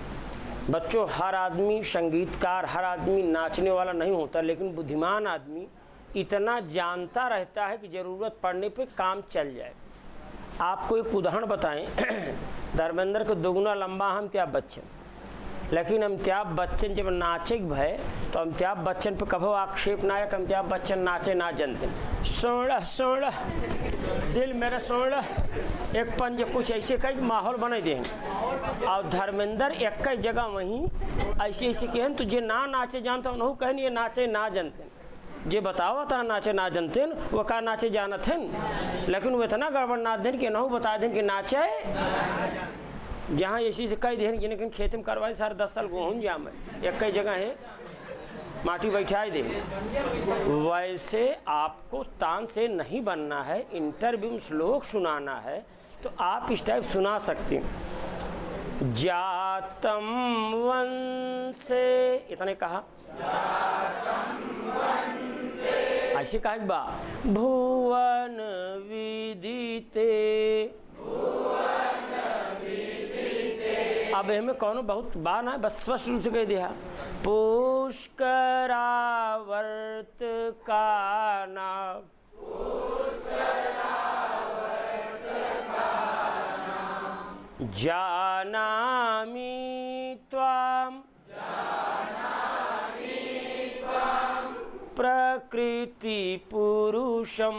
बच्चों, हर आदमी संगीतकार, हर आदमी नाचने वाला नहीं होता, लेकिन बुद्धिमान आदमी इतना जानता रहता है कि ज़रूरत पड़ने पे काम चल जाए। आपको एक उदाहरण बताएं, धर्मेंद्र को दोगुना लंबा हम अमिताभ बच्चन, लेकिन अमिताभ बच्चन जब नाचे भय तो अमिताभ बच्चन पे कभो आक्षेप ना आया कि अमिताभ बच्चन नाचे ना जानते। सोलह सोलह दिल मेरा सोलह एक पंज कुछ ऐसे कई माहौल बने दें। और धर्मेंद्र एक कई जगह वहीं ऐसे ऐसे कहन तो जे ना नाचे जानता उन्हों कहन ये नाचे ना जानते, जे बताओ था नाचे ना जानते वो का नाचे जानत हैं, लेकिन वो इतना गड़बड़ नाच दें कि नहु बता दें कि नाचे जहाँ ऐसी से कई दिन जिन खेत में करवाए सारे 10 साल गेहूँ जा मैं एक कई जगह है माटी बैठाए दे। वैसे आपको तान से नहीं बनना है, इंटरव्यू में श्लोक सुनाना है तो आप इस टाइप सुना सकते हैं। जातम वंशे इतने कहा, ऐसे कहा बा भुवन विदिते। अब हमें कौन बहुत बार ना बस स्पष्ट रूप से कह दिया पुष्करावर्त का नाम। जानामि त्वाम प्रकृति पुरुषम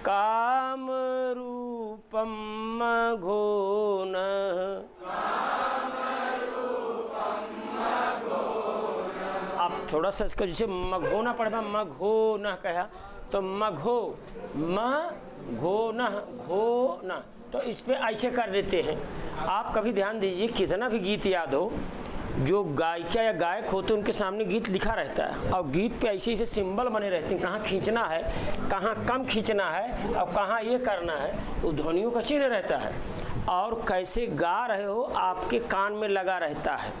काम रूपम मघोन। आप थोड़ा सा इसको जैसे मघोना पढ़ा मघो न कहा तो मघो घो न, तो इस पे ऐसे कर देते हैं। आप कभी ध्यान दीजिए कितना भी गीत याद हो, जो गायिका या गायक होते हैं उनके सामने गीत लिखा रहता है और गीत पे ऐसे ऐसे सिंबल बने रहते हैं, कहाँ खींचना है, कहाँ कम खींचना है और कहाँ ये करना है, उस ध्वनियों का चिन्ह रहता है। और कैसे गा रहे हो आपके कान में लगा रहता है।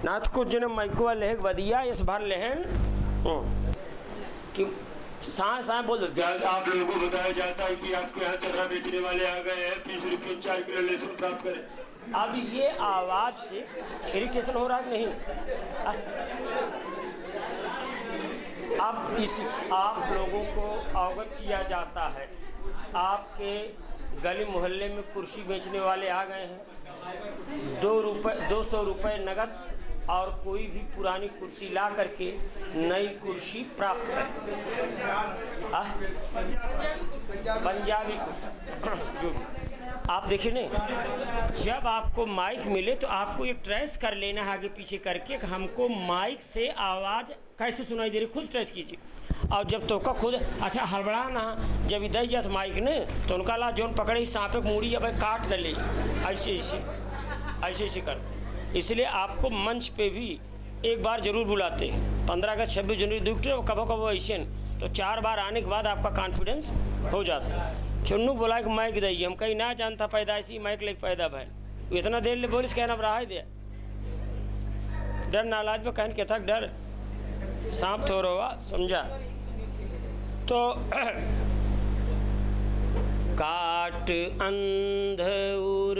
नाथ को जो मैकुआ लेहक बदिया इस भर लेहन कि सांस बोल दो। आप लोगों को बताया जाता है कि आपके यहाँ चदरा बेचने वाले आ गए हैं, 20 रुपये 4 किलो लहसुन प्राप्त करें। अब ये आवाज़ से इरिटेशन हो रहा है नहीं? अब आप लोगों को अवगत किया जाता है, आपके गली मोहल्ले में कुर्सी बेचने वाले आ गए हैं, 200 रुपये नगद और कोई भी पुरानी कुर्सी ला करके नई कुर्सी प्राप्त करें। पंजाबी कुर्सी जो भी आप देखिए ना, जब आपको माइक मिले तो आपको ये ट्रेस कर लेना है आगे पीछे करके कि हमको माइक से आवाज़ कैसे सुनाई दे रही, खुद ट्रेस कीजिए। और जब तो का खुद अच्छा हड़बड़ा ना जब इधर जात माइक ने तो उनका ला जोन पकड़े सांप मूड़ी अब काट न ले, ऐसे ऐसे करते। इसलिए आपको मंच पे भी एक बार जरूर बुलाते हैं, 15 अगस्त 26 जनवरी दुखते कभो कभो ऐसे, तो 4 बार आने के बाद आपका कॉन्फिडेंस हो जाता है। चुन्नू बोला कि माइक दी, हम कहीं ना जानता पैदाइशी माइक लेके पैदा भाई इतना देर ले बोलिस कहना रहा है दे डर नालाज में कहन के थक डर सांप थोड़ा हुआ समझा। तो काट अंधउर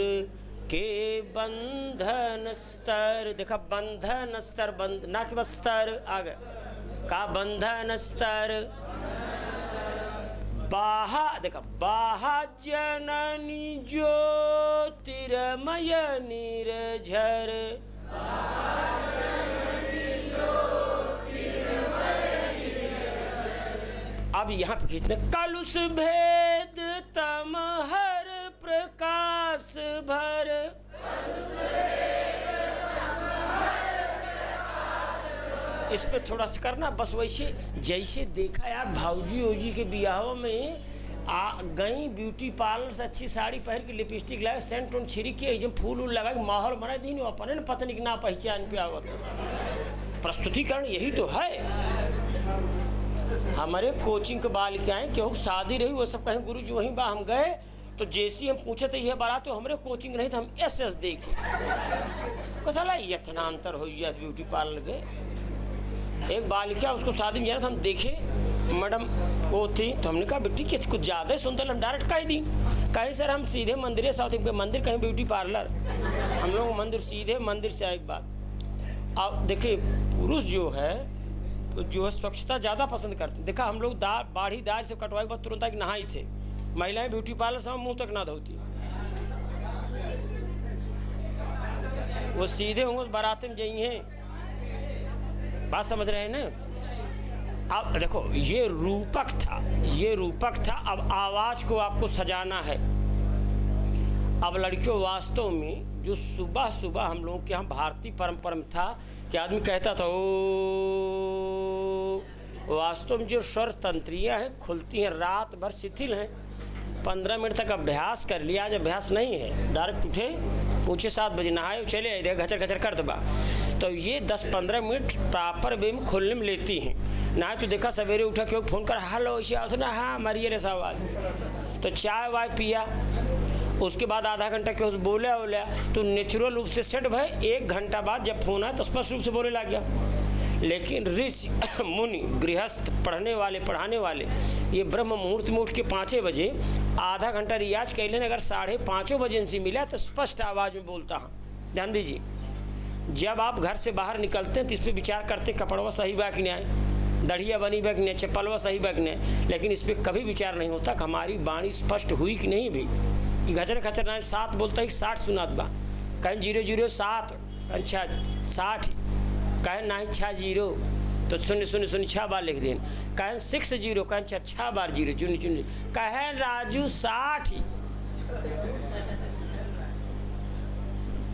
के बंधन स्तर, देखा बंधन स्तर, बंध ना कि बस स्तर आ गया का बंधन स्तर। बाहा देखा बाहा जननी ज्योतिर्मय निर्झर, अब यहाँ पे खींचते कलुष भेद तम हर प्रकाश भर। इस पे थोड़ा सा करना बस वैसे जैसे देखा यार भाऊजी ओजी के बियाहों में आ गई ब्यूटी पार्लर से अच्छी साड़ी पहन के लिपस्टिक लगा सेंट उन छिड़क के एकदम फूल उल लगा के माहौल बना दी अपने पत्नी के ना पहचान पे आवत। प्रस्तुतिकरण यही तो है। हमारे कोचिंग के बालिकाएं क्यों शादी रही वो सब कहें गुरु जी वहीं बा हम गए तो जैसी हम पूछे थे ये बारात तो हमारे कोचिंग नहीं था हम SS देखे कसला इतना अंतर हो गया ब्यूटी पार्लर गए। एक बालिका उसको शादी में जाना था हम देखे मैडम वो थी तो हमने कहा बेटी कि कुछ ज़्यादा ही सुंदर, हम डायरेक्ट कह दी कहे सर हम सीधे मंदिर साउथ इंडिया मंदिर कहीं ब्यूटी पार्लर हम लोग मंदिर सीधे मंदिर से एक बात। अब देखिए पुरुष जो है स्वच्छता ज़्यादा पसंद करते हैं। देखा हम लोग बाढ़ी दार से कटवाए के बाद तुरंत तक नहाई थे, महिलाएं ब्यूटी पार्लर से मुंह तक ना धोती, वो सीधे होंगे बारात में जाइए। बात समझ रहे हैं ना? अब देखो ये रूपक था, अब आवाज़ को आपको सजाना है। अब लड़कियों वास्तव में जो सुबह सुबह हम लोगों के यहाँ भारतीय परंपरा में था कि आदमी कहता था ओ, वास्तव में जो स्वर तंत्रियाँ हैं खुलती हैं रात भर शिथिल हैं, 15 मिनट तक अभ्यास कर लिया। आज अभ्यास नहीं है, डायरेक्ट उठे, पूछे 7 बजे नहाए चले आए, देखा घचर घचर कर दबा। तो ये 10-15 मिनट प्रॉपर वे में खुलने में लेती हैं। ना तो देखा सवेरे उठा क्यों फ़ोन कर हेलो ऐसे आओ ना, हाँ मरिए रे सवाल। तो चाय वाय पिया, उसके बाद आधा घंटा क्यों बोला तो नेचुरल रूप से सेट भाई। 1 घंटा बाद जब फ़ोन आया तो स्पष्ट रूप से बोलने लग गया। लेकिन ऋषि मुनि गृहस्थ पढ़ने वाले पढ़ाने वाले ये ब्रह्म मुहूर्त में उठ के 5 बजे आधा घंटा रियाज कर लेने, अगर 5:30 बजे इनसे मिला तो स्पष्ट आवाज़ में बोलता हूँ। ध्यान दीजिए, जब आप घर से बाहर निकलते हैं तो इस पर विचार करते कपड़वा सही बा कि नहीं, दढ़िया बनी बा कि नहीं, चप्पलवा सही बा कि नहीं, लेकिन इस पर कभी विचार नहीं होता कि हमारी वाणी स्पष्ट हुई कि नहीं भी। कि घचर घचर ना 7 बोलता है 60 सुनात बा, कहीं 007 कहीं 60 कहें ना 60 तो 0 6 बार लिख दें, कहें 60 कहें 6 बार 0 चुन कहें राजू 60।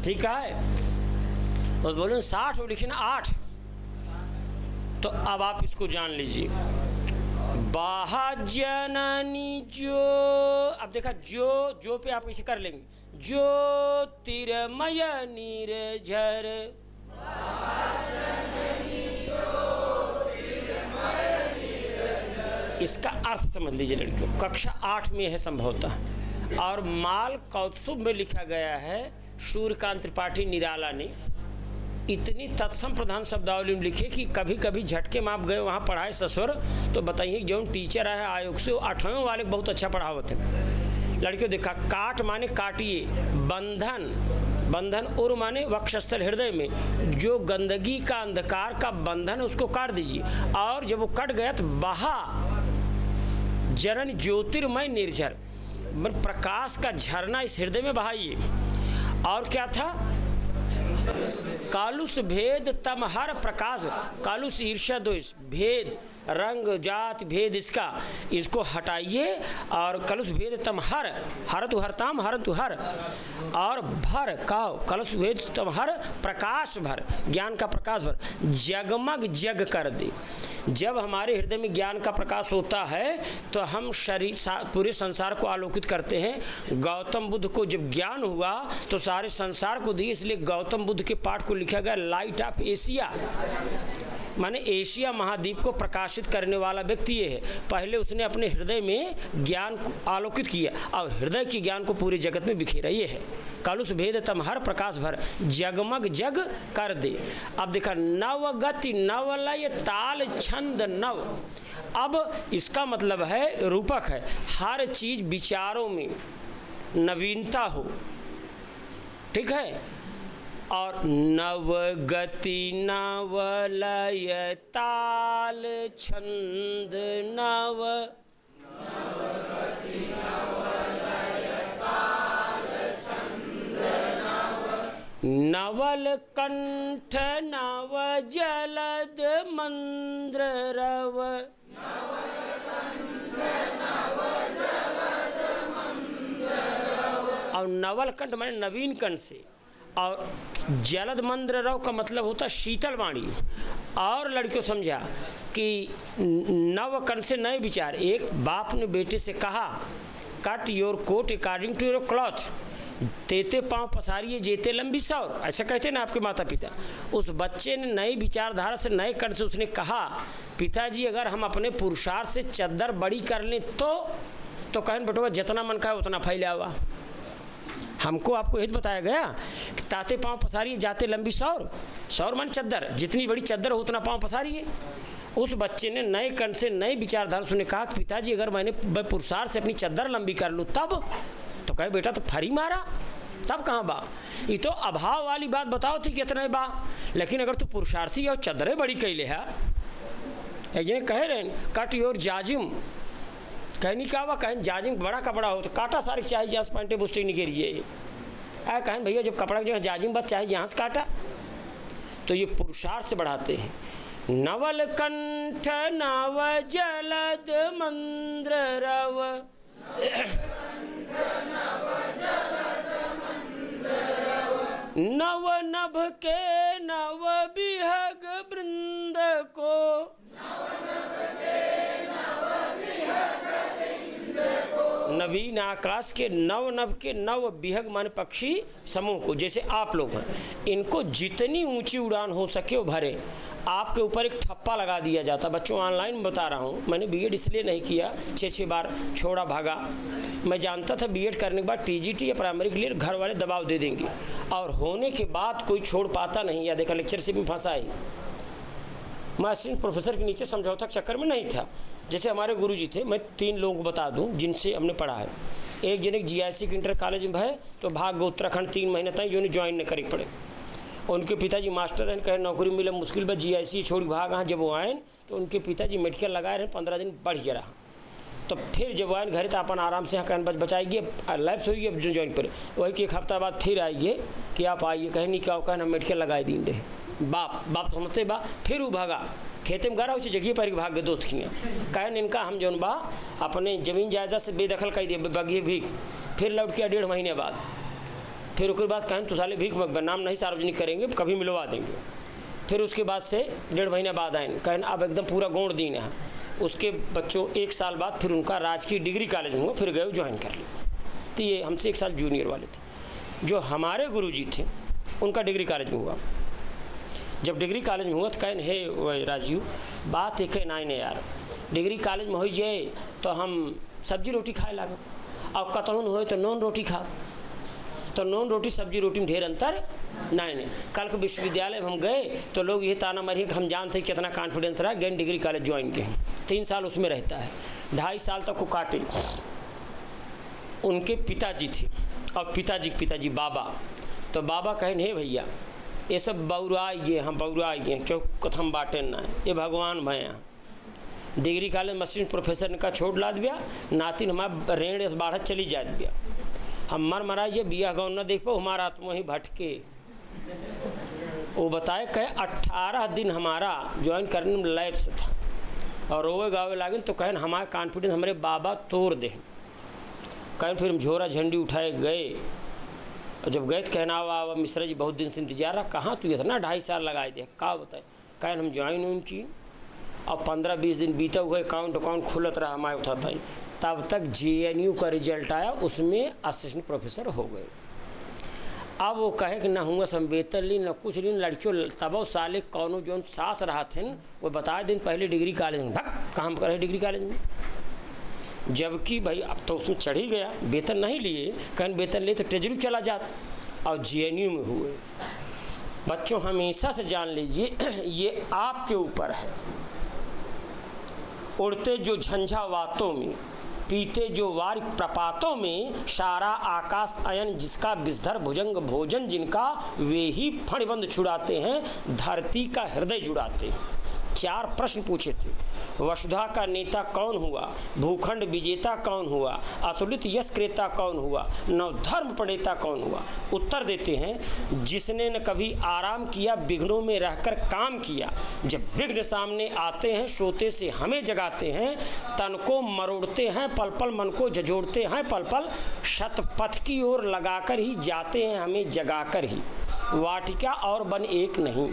ठीक है, और बोले 60 और लिखे ना 8। तो अब आप इसको जान लीजिए, बाहा जननी जो, अब देखा जो पे आप इसे कर लेंगे, ज्योतिर्मय निर्झर, इसका अर्थ समझ लीजिए लड़कियों। कक्षा 8 में है संभवतः, और माल कौत्सुब में लिखा गया है। सूर्यकांत त्रिपाठी निराला ने इतनी तत्सम प्रधान शब्दावली में लिखे कि कभी कभी झटके में आप गए वहाँ पढ़ाए ससुर, तो बताइए जो टीचर आए आयोग से 8वें वाले बहुत अच्छा पढ़ावत है। लड़कियों देखा, काट माने काटिए, बंधन उर माने वक्षस्थल हृदय में जो गंदगी का अंधकार का बंधन है उसको काट दीजिए, और जब वो कट गया तो बहा जनन ज्योतिर्मय निर्झर, प्रकाश का झरना इस हृदय में बहाइए। और क्या था, कालुष भेद तमहर प्रकाश, कालुष ईर्ष्या द्वेष भेद रंग जात भेद इसको हटाइए, और कलुष भेद तमहर हरतु हरताम हरतु हर, और भर काव कलुष भेद तमहर प्रकाश भर, ज्ञान का प्रकाश भर, जगमग जग कर दे। जब हमारे हृदय में ज्ञान का प्रकाश होता है तो हम शरीर पूरे संसार को आलोकित करते हैं। गौतम बुद्ध को जब ज्ञान हुआ तो सारे संसार को दिए, इसलिए गौतम बुद्ध के पाठ को लिखा गया लाइट ऑफ एशिया, माने एशिया महाद्वीप को प्रकाशित करने वाला व्यक्ति ये है। पहले उसने अपने हृदय में ज्ञान को आलोकित किया और हृदय के ज्ञान को पूरे जगत में बिखेरा। ये है कलुष भेद तम हर प्रकाश भर, जगमग जग कर दे। अब देखा, नव गति नवलय ताल छंद नव। अब इसका मतलब है रूपक है, हर चीज विचारों में नवीनता हो। ठीक है, और नव गति नवलय ताल छंद नव, नवल कंठ नव जलद मंद्र रव, और नवल कंठ माने नवीन कंठ से, और जलद मंद्र रव का मतलब होता शीतल वाणी। और लड़कियों समझा कि नव कंठ से नए विचार। एक बाप ने बेटे से कहा, cut your coat according to your cloth, तेते पाँव पसारिए जेते लंबी सौर, ऐसा कहते ना आपके माता पिता। उस बच्चे ने नई विचारधारा से नए कंठ से उसने कहा, पिताजी अगर हम अपने पुरुषार्थ से चद्दर बड़ी कर लें तो कहन बेटवा जितना मन का उतना फैलावा। हमको आपको यही बताया गया कि ताते पाँव पसारिए जाते लंबी सौर, सौर मन चद्दर, जितनी बड़ी चद्दर हो उतना पाँव पसारिए। उस बच्चे ने नए कंठ से नई विचारधारा से कहा कि पिताजी अगर मैंने पुरुषार्थ से अपनी चद्दर लंबी कर लूँ तब, तो कहे बेटा तो फरी मारा, तब कहाँ बा, ये तो अभाव वाली बात बताओ थी कितना बा, लेकिन अगर तू पुरुषार्थी और चद्दरें बड़ी कैले है। एक जने कहे रहे कट योर जाजिम, कहनी क्या हुआ, कहें जाजिम बड़ा कपड़ा हो तो काटा सारी चाहे जहाँ से पैंटे बुस्टी निकलिए, कहें भैया जब कपड़ा की जगह जाजिम बात चाहे जहाँ से काटा। तो ये पुरुषार्थ से बढ़ाते हैं। नवल कंठ नव जलद मंद्र रव, नव नभ के नव बिहग वृंद को, नवीन आकाश के नव के नव विहग मान पक्षी समूह को, जैसे आप लोग हैं, इनको जितनी ऊंची उड़ान हो सके वो भरे। आपके ऊपर एक ठप्पा लगा दिया जाता। बच्चों ऑनलाइन बता रहा हूँ, मैंने बीएड इसलिए नहीं किया, 6 बार छोड़ा भागा। मैं जानता था बीएड करने के बाद टीजीटी या प्राइमरी के लिए घर वाले दबाव दे देंगे, और होने के बाद कोई छोड़ पाता नहीं। या देखा लेक्चरशिप में फंसा ही, मैं असिस्टेंट प्रोफेसर के नीचे समझौता के चक्कर में नहीं था। जैसे हमारे गुरुजी थे, मैं 3 लोगों को बता दूं जिनसे हमने पढ़ा है। एक जन GIC के इंटर कॉलेज में है, तो भाग गए उत्तराखंड 3 महीने तक, जो ज्वाइन न करी पड़े। उनके पिताजी मास्टर हैं, कहे नौकरी मिले मुश्किल बस, GIC छोड़ भाग। हाँ, जब वो आए तो उनके पिताजी मेडिकल लगाए रहे, 15 दिन बढ़ गया रहा। तो फिर जब आए घरे तो अपन आराम से कहन बच बचाइए, लैब्स हुई अब ज्वाइन पर। वही कि 1 हफ्ता बाद फिर आइए कि आप आइए, कहे नहीं क्या कहना मेडिकल लगाए दिन रहे। बाप समझते बा, फिर वो भागा खेते में गारा, उसी जगह पर भाग गए दोस्त किए। कहन इनका हम जौन बा अपने ज़मीन जायजा से बेदखल कर दिए, बगिए भीख। फिर लौट किया 1.5 महीने बाद। फिर उसके बाद कहन तो साले भीख मत, नाम नहीं सार्वजनिक करेंगे, कभी मिलवा देंगे। फिर उसके बाद से 1.5 महीने बाद आए, कहन अब एकदम पूरा गौड़ दीन है। उसके बच्चों 1 साल बाद फिर उनका राजकीय डिग्री कॉलेज में हुआ, फिर गए ज्वाइन कर लिया। तो ये हमसे 1 साल जूनियर वाले थे। जो हमारे गुरुजी थे उनका डिग्री कॉलेज में हुआ। जब डिग्री कॉलेज में हुआ तो कहन हे वही राजीव, बात एक ना ने यार, डिग्री कॉलेज में हो जाए तो हम सब्जी रोटी खाए लागो, और कतहूँ हो तो नॉन रोटी खा। तो नॉन रोटी सब्जी रोटी में ढेर अंतर नहीं। कल के विश्वविद्यालय में हम गए तो लोग ये ताना मारिए कि हम जानते हैं कितना कॉन्फिडेंस रहा, गए डिग्री कॉलेज ज्वाइन किए। 3 साल उसमें रहता है, 2.5 साल तक को काटे। उनके पिताजी थे, और पिताजी बाबा। तो बाबा कहें हे भैया, ये सब बौरा गए, हम बौरा गए, क्यों कथम बाटे ना, ये भगवान भैया। डिग्री कॉलेज में असिस्टेंट प्रोफेसर ने कहा छोड़ ला दिया, नातिन हमारा रेण इस बाढ़ चली जा दिया। हम मरा ये बिया गाँव न देख पाओ, हमारा आत्मा ही भटके। वो बताए कहे 18 दिन हमारा ज्वाइन करने में लैब से था, और रोवे गावे लागे तो कहें हमारा कॉन्फिडेंस हमारे बाबा तोड़ दे। कहें फिर हम झोरा झंडी उठाए गए, और जब गए तो कहना आवा मिश्रा जी बहुत दिन से इंतजार रहा, कहाँ तू इतना 2.5 साल लगाए दे, का बताए। कहें हम ज्वाइन उनकी, और 15-20 दिन बीता हुए अकाउंट खुलत रहा हमारे उठाता ही। तब तक JNU का रिजल्ट आया, उसमें असिस्टेंट प्रोफेसर हो गए। अब वो कहे कि ना हुआ सम वेतन ली न कुछ ली, लड़कियों तब साले कौनों जो साथ रहा थे वो बताए दिन पहले डिग्री कॉलेज में भग काम कर रहे डिग्री कॉलेज में। जबकि भाई अब तो उसमें चढ़ ही गया, वेतन नहीं लिए, कहीं वेतन लिए तो ट्रेजरी चला जाता, और JNU में हुए। बच्चों हमेशा से जान लीजिए ये आपके ऊपर है। उड़ते जो झंझावातों में, पीते जो वार प्रपातों में, सारा आकाश अयन जिसका विषधर भुजंग भोजन जिनका, वे ही फणबंद छुड़ाते हैं, धरती का हृदय जुड़ाते हैं। 4 प्रश्न पूछे थे। वसुधा का नेता कौन हुआ, भूखंड विजेता कौन हुआ, अतुलित यश क्रेता कौन हुआ, नवधर्म प्रणेता कौन हुआ। उत्तर देते हैं जिसने न कभी आराम किया, विघ्नों में रहकर काम किया, जब विघ्न सामने आते हैं सोते से हमें जगाते हैं, तन को मरोड़ते हैं पल पल, मन को झंझोड़ते हैं पल पल, शतपथ की ओर लगाकर ही जाते हैं हमें जगाकर ही। वाटिका और वन एक नहीं,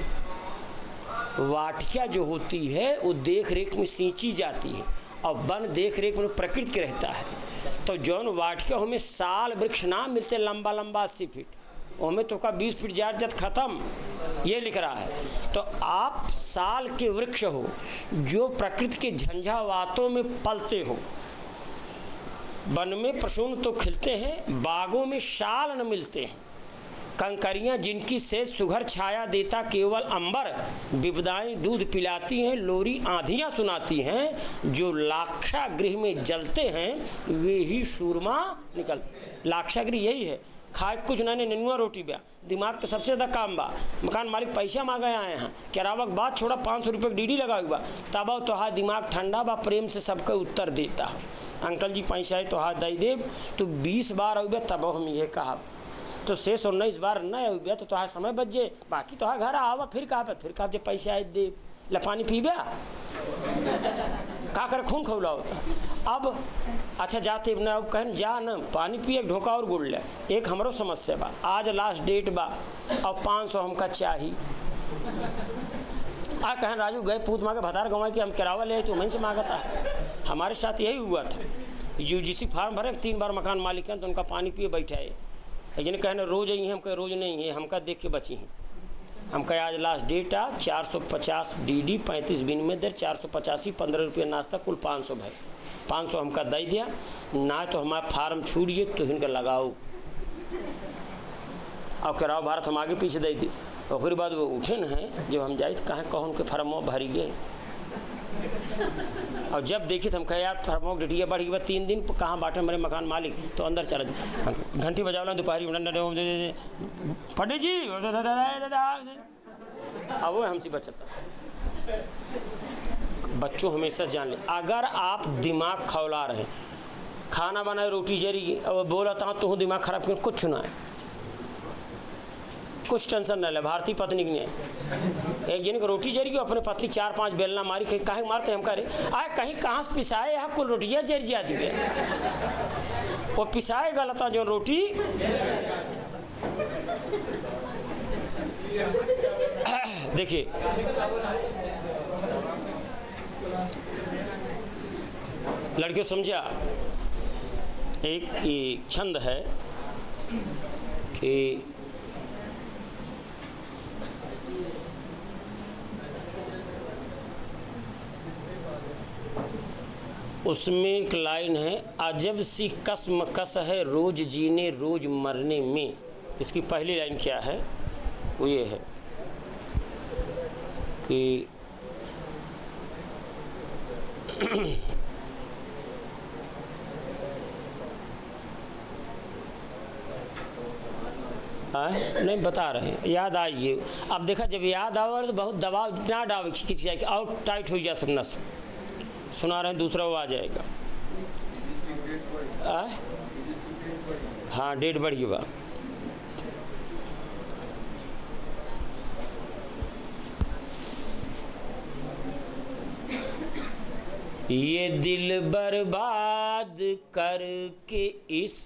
वाटिका जो होती है वो देख रेख में सींची जाती है, और वन देख रेख में प्रकृति के रहता है। तो जौन वाटिका हमें साल वृक्ष ना मिलते लंबा 80 फीट, हमें तो का 20 फीट जार जत खत्म, ये लिख रहा है। तो आप साल के वृक्ष हो जो प्रकृति के झंझावातों में पलते हो। वन में प्रसून तो खिलते हैं, बागों में शाल न मिलते हैं, कंकरियाँ जिनकी से सुघर छाया देता केवल अंबर, विपदाएं दूध पिलाती हैं, लोरी आंधियाँ सुनाती हैं, जो लाक्षागृह में जलते हैं वे ही सूरमा निकलते। लाक्षागृह यही है, खाए कुछ ना ननुआ रोटी बा, दिमाग का सबसे ज़्यादा काम बा। मकान मालिक पैसा मांगे आए हैं, किरावा के बाद छोड़ा 500 रुपये की DD लगा हुआ, तब तो हाँ दिमाग ठंडा बा, प्रेम से सबका उत्तर देता। अंकल जी पैसा है तो हाथ दई देव, तो 20 बार अबे तब हम ये कहा, तो शेष 19 बार न अबे तो तोहार समय बच जाए, बाकी तो घर आवा फिर कहा जब पैसा है दे ला पानी पीबे का कर खून खौला होता। अब अच्छा जाते न, अब कहन जा न पानी पिए ढोका और गुड़ ले। एक हमरो समस्या बा, आज लास्ट डेट बा, अब 500 हमका चाहिए। कहन राजू गए पूत मांगे भतार गंवा कि हम किरावा ले, तो वहीं से मांगता। हमारे साथ यही हुआ था, यूजीसी फार्म भरे 3 बार मकान मालिक हैं तो उनका पानी पिए बैठे है, लेकिन कहने रोज़ आई हैं, हम कहे रोज़ नहीं है, हमका देख के बची हैं। हम कहे आज लास्ट डेट आ 450 DD 35 बिन में दर 485 15 रुपये नाश्ता कुल 500 भाई 500 हमका दे दिया ना तो हमारा फार्म छूटिए तो इनका लगाओ और कराओ भारत हम आगे पीछे दे दी। और बाद वो उठे न हैं जब हम जाए तो कहाँ कहूँ के फार्मो भरी गए और जब देखी तो हम कहे यार फार्मो डेटिया बढ़ गई 3 दिन कहाँ बांटे मेरे मकान मालिक तो अंदर चला घंटी बजावला दोपहरी पंडित जी अब वो हमसे बचता। बच्चों हमेशा जान लें अगर आप दिमाग खौला रहे खाना बनाए रोटी जरी और बोलता तो दिमाग खराब क्यों कुछ ना है कुछ टेंशन न ले। भारतीय पत्नी की नहीं एक जन को रोटी जरी को अपने पत्नी 4-5 बेलना मारी कहीं काहे मारते हम करे आए कहीं कहाँ से पिसाए यहाँ कुल रोटियाँ जर जाती है वो पिसाए गलत जो रोटी देखिए लड़कियों समझा एक छंद है कि उसमें एक लाइन है अजब सी कसमकस है रोज जीने रोज मरने में। इसकी पहली लाइन क्या है वो ये है कि नहीं बता रहे हैं याद आइए। अब देखा जब याद आओ तो बहुत दबाव ना डाल खींच जाए कि आउट टाइट हो जाता नस सुना रहे हैं दूसरा वो आ जाएगा। हाँ डेट बढ़ गई बा ये दिल बर्बाद करके इस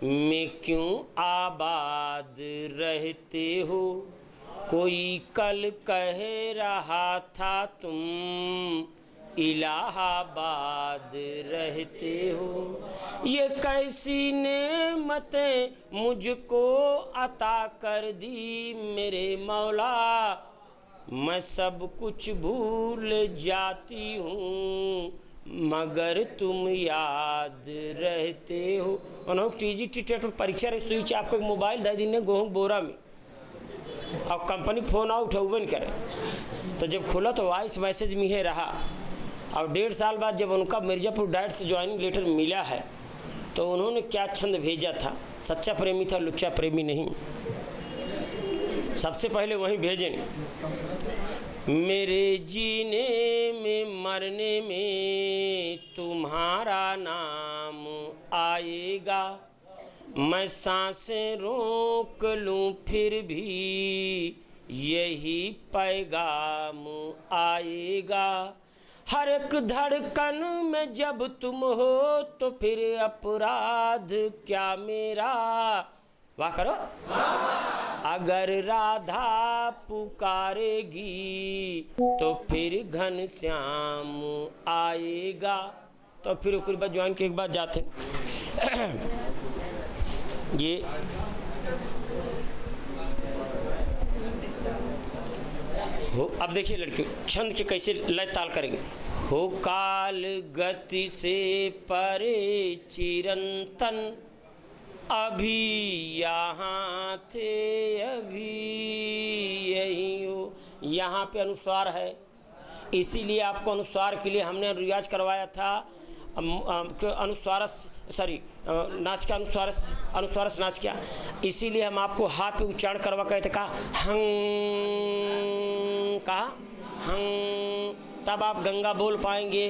में क्यों आबाद रहते हो। कोई कल कह रहा था तुम इलाहाबाद रहते हो। ये कैसी नेमतें मुझको अता कर दी मेरे मौला मैं सब कुछ भूल जाती हूँ मगर तुम याद रहते हो। उन्होंने TGT टेट परीक्षा रही स्विच आपको एक मोबाइल दे दिन गेहूँ बोरा में और कंपनी फ़ोन आउट उठे करे तो जब खुला तो वॉइस मैसेज में ही रहा और 1.5 साल बाद जब उनका मिर्ज़ापुर डाइट से ज्वाइनिंग लेटर मिला है तो उन्होंने क्या छंद भेजा था। सच्चा प्रेमी था लुच्चा प्रेमी नहीं। सबसे पहले वहीं भेजें मेरे जीने में मरने में तुम्हारा नाम आएगा मैं सांसें रोक लूँ फिर भी यही पैगाम आएगा। हर एक धड़कन में जब तुम हो तो फिर अपराध क्या मेरा वाह करो अगर राधा पुकारेगी तो फिर घनश्याम आएगा। तो फिर उसके बाद ज्वाइन के एक बार जाते ये हो। अब देखिए लड़कियों छंद के कैसे लय ताल करेंगे। हो काल गति से परे चिरंतन अभी यहाँ थे अभी यही हो। यहाँ पे अनुस्वार है इसीलिए आपको अनुस्वार के लिए हमने रियाज करवाया था अनुस्वारस सॉरी नासिका अनुस्वारस नासिका इसीलिए हम आपको हा पे उच्चारण करवा कहे थे कहा हंग तब आप गंगा बोल पाएंगे।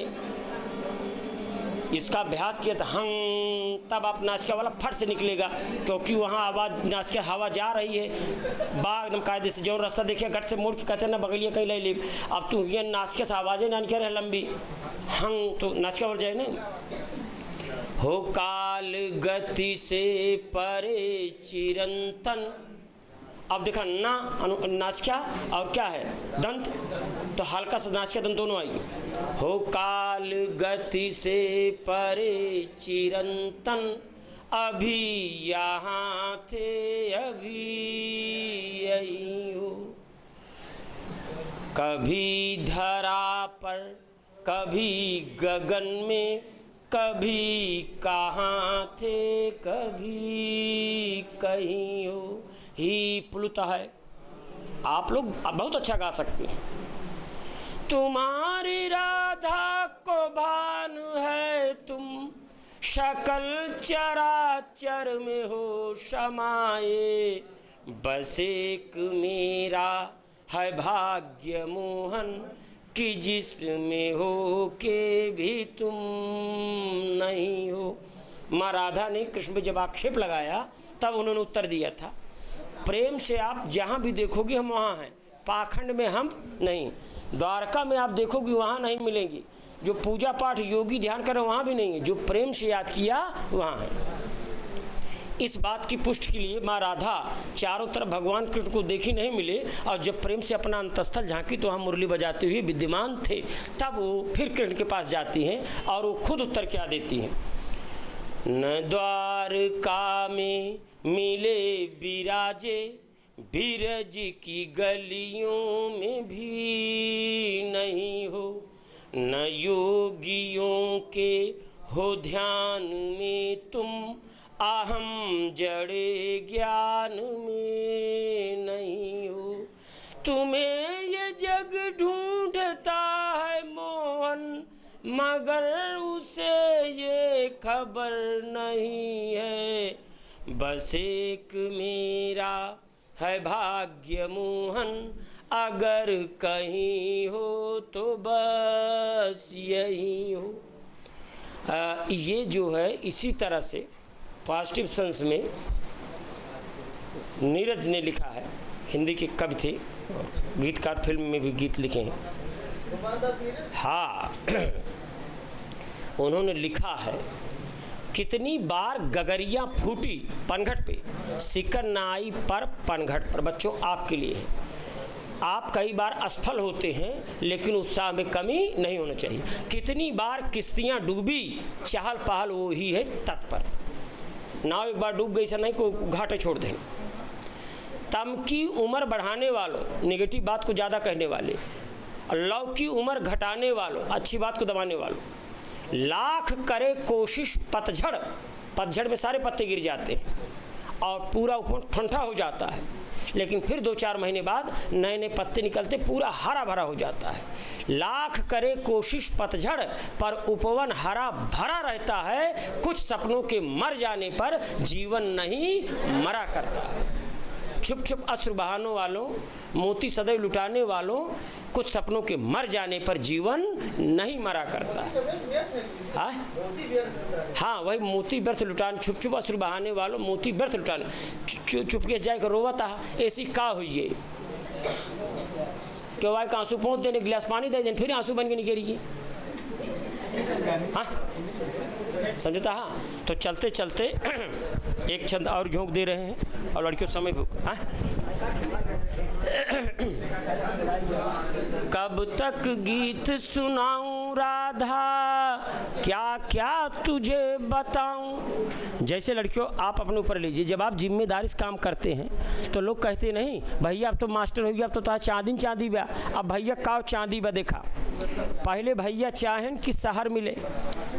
इसका अभ्यास किया था हंग तब आप नासिका वाला फट से निकलेगा क्योंकि वहाँ आवाज़ नासिका हवा जा रही है बाग एकदम कायदे से जो रास्ता देखिए गट से मोड़ के कहते हैं ना बगलिया कहीं ले अब तो ये नासिका से आवाज़ें ना निकल रहे लंबी हंग तो नासिका बढ़ जाए ना। हो काल गति से परे चिरंतन अब देखा ना नासिका और क्या है दंत तो हल्का सा नाच के दम दोनों आएगी। हो काल गति से परे चिरंतन, अभी यहाँ थे अभी यही हो। कभी धरा पर कभी गगन में, कभी कहाँ थे कभी कहीं हो। ही प्लुत है, आप लोग बहुत अच्छा गा सकते हैं। तुम्हारी राधा को भान है, तुम शकल चराचर में हो समाये। बस एक मेरा है भाग्य मोहन, कि जिसमें हो के भी तुम नहीं हो। माँ राधा ने कृष्ण पे जब आक्षेप लगाया तब उन्होंने उत्तर दिया था, प्रेम से आप जहाँ भी देखोगे हम वहाँ हैं, पाखंड में हम नहीं। द्वारका में आप देखोगे वहाँ नहीं मिलेंगी, जो पूजा पाठ योगी ध्यान करें वहाँ भी नहीं है, जो प्रेम से याद किया वहाँ है। इस बात की पुष्टि के लिए माँ राधा चारों तरफ भगवान कृष्ण को देखी नहीं मिले, और जब प्रेम से अपना अंतस्थल झांकी तो वहाँ मुरली बजाते हुए विद्यमान थे। तब वो फिर कृष्ण के पास जाती हैं और वो खुद उत्तर क्या देती हैं। न द्वारका में मिले विराजे, बिरज की गलियों में भी नहीं हो। न योगियों के हो ध्यान में तुम, अहम जड़े ज्ञान में नहीं हो। तुम्हें ये जग ढूंढता है मोहन, मगर उसे ये खबर नहीं है। बस एक मेरा है भाग्य मोहन, अगर कहीं हो तो बस यही हो। ये जो है इसी तरह से पॉजिटिव सेंस में नीरज ने लिखा है। हिंदी के कवि थे, गीतकार, फिल्म में भी गीत लिखे हैं। हाँ उन्होंने लिखा है, कितनी बार गगरियाँ फूटी पनघट पे, सिकन ना आई पर पनघट पर। बच्चों आपके लिए है, आप कई बार असफल होते हैं लेकिन उत्साह में कमी नहीं होना चाहिए। कितनी बार किश्तियाँ डूबी, चहल पहल वो ही है तट पर। नाव एक बार डूब गई से नहीं को घाटे छोड़ दें। तम की उम्र बढ़ाने वालों, नेगेटिव बात को ज़्यादा कहने वाले, लव की उम्र घटाने वालों, अच्छी बात को दबाने वालों, लाख करे कोशिश पतझड़, पतझड़ में सारे पत्ते गिर जाते हैं और पूरा ऊपर ठंडा हो जाता है, लेकिन फिर 2-4 महीने बाद नए नए पत्ते निकलते, पूरा हरा भरा हो जाता है। लाख करे कोशिश पतझड़, पर उपवन हरा भरा रहता है। कुछ सपनों के मर जाने पर जीवन नहीं मरा करता है। छुप छुप अश्रु बहाने वालों, मोती सदैव लुटाने वालों, कुछ सपनों के मर जाने पर जीवन नहीं मरा करता है। हाँ वही मोती व्यर्थ लुटाने, छुप छुप अश्रु बहाने वालों, मोती व्यर्थ लुटाने। चुपके जाए कर रोवता ऐसी का हुई क्यों भाई, आंसू पहुँच देने, गिलास पानी दे देने, फिर आंसू बन के निकलेगी। हाँ समझता। हाँ तो चलते चलते एक छंद और झोंक दे रहे हैं और लड़कियों समय हाँ कब तक गीत सुनाऊं राधा, क्या क्या तुझे बताऊं। जैसे लड़कियों आप अपने ऊपर लीजिए, जब आप जिम्मेदारी से काम करते हैं तो लोग कहते नहीं भैया अब तो मास्टर हो गया, अब तो चांदी बा। अब भैया का चांदी बा देखा, पहले भैया चाहें कि शहर मिले,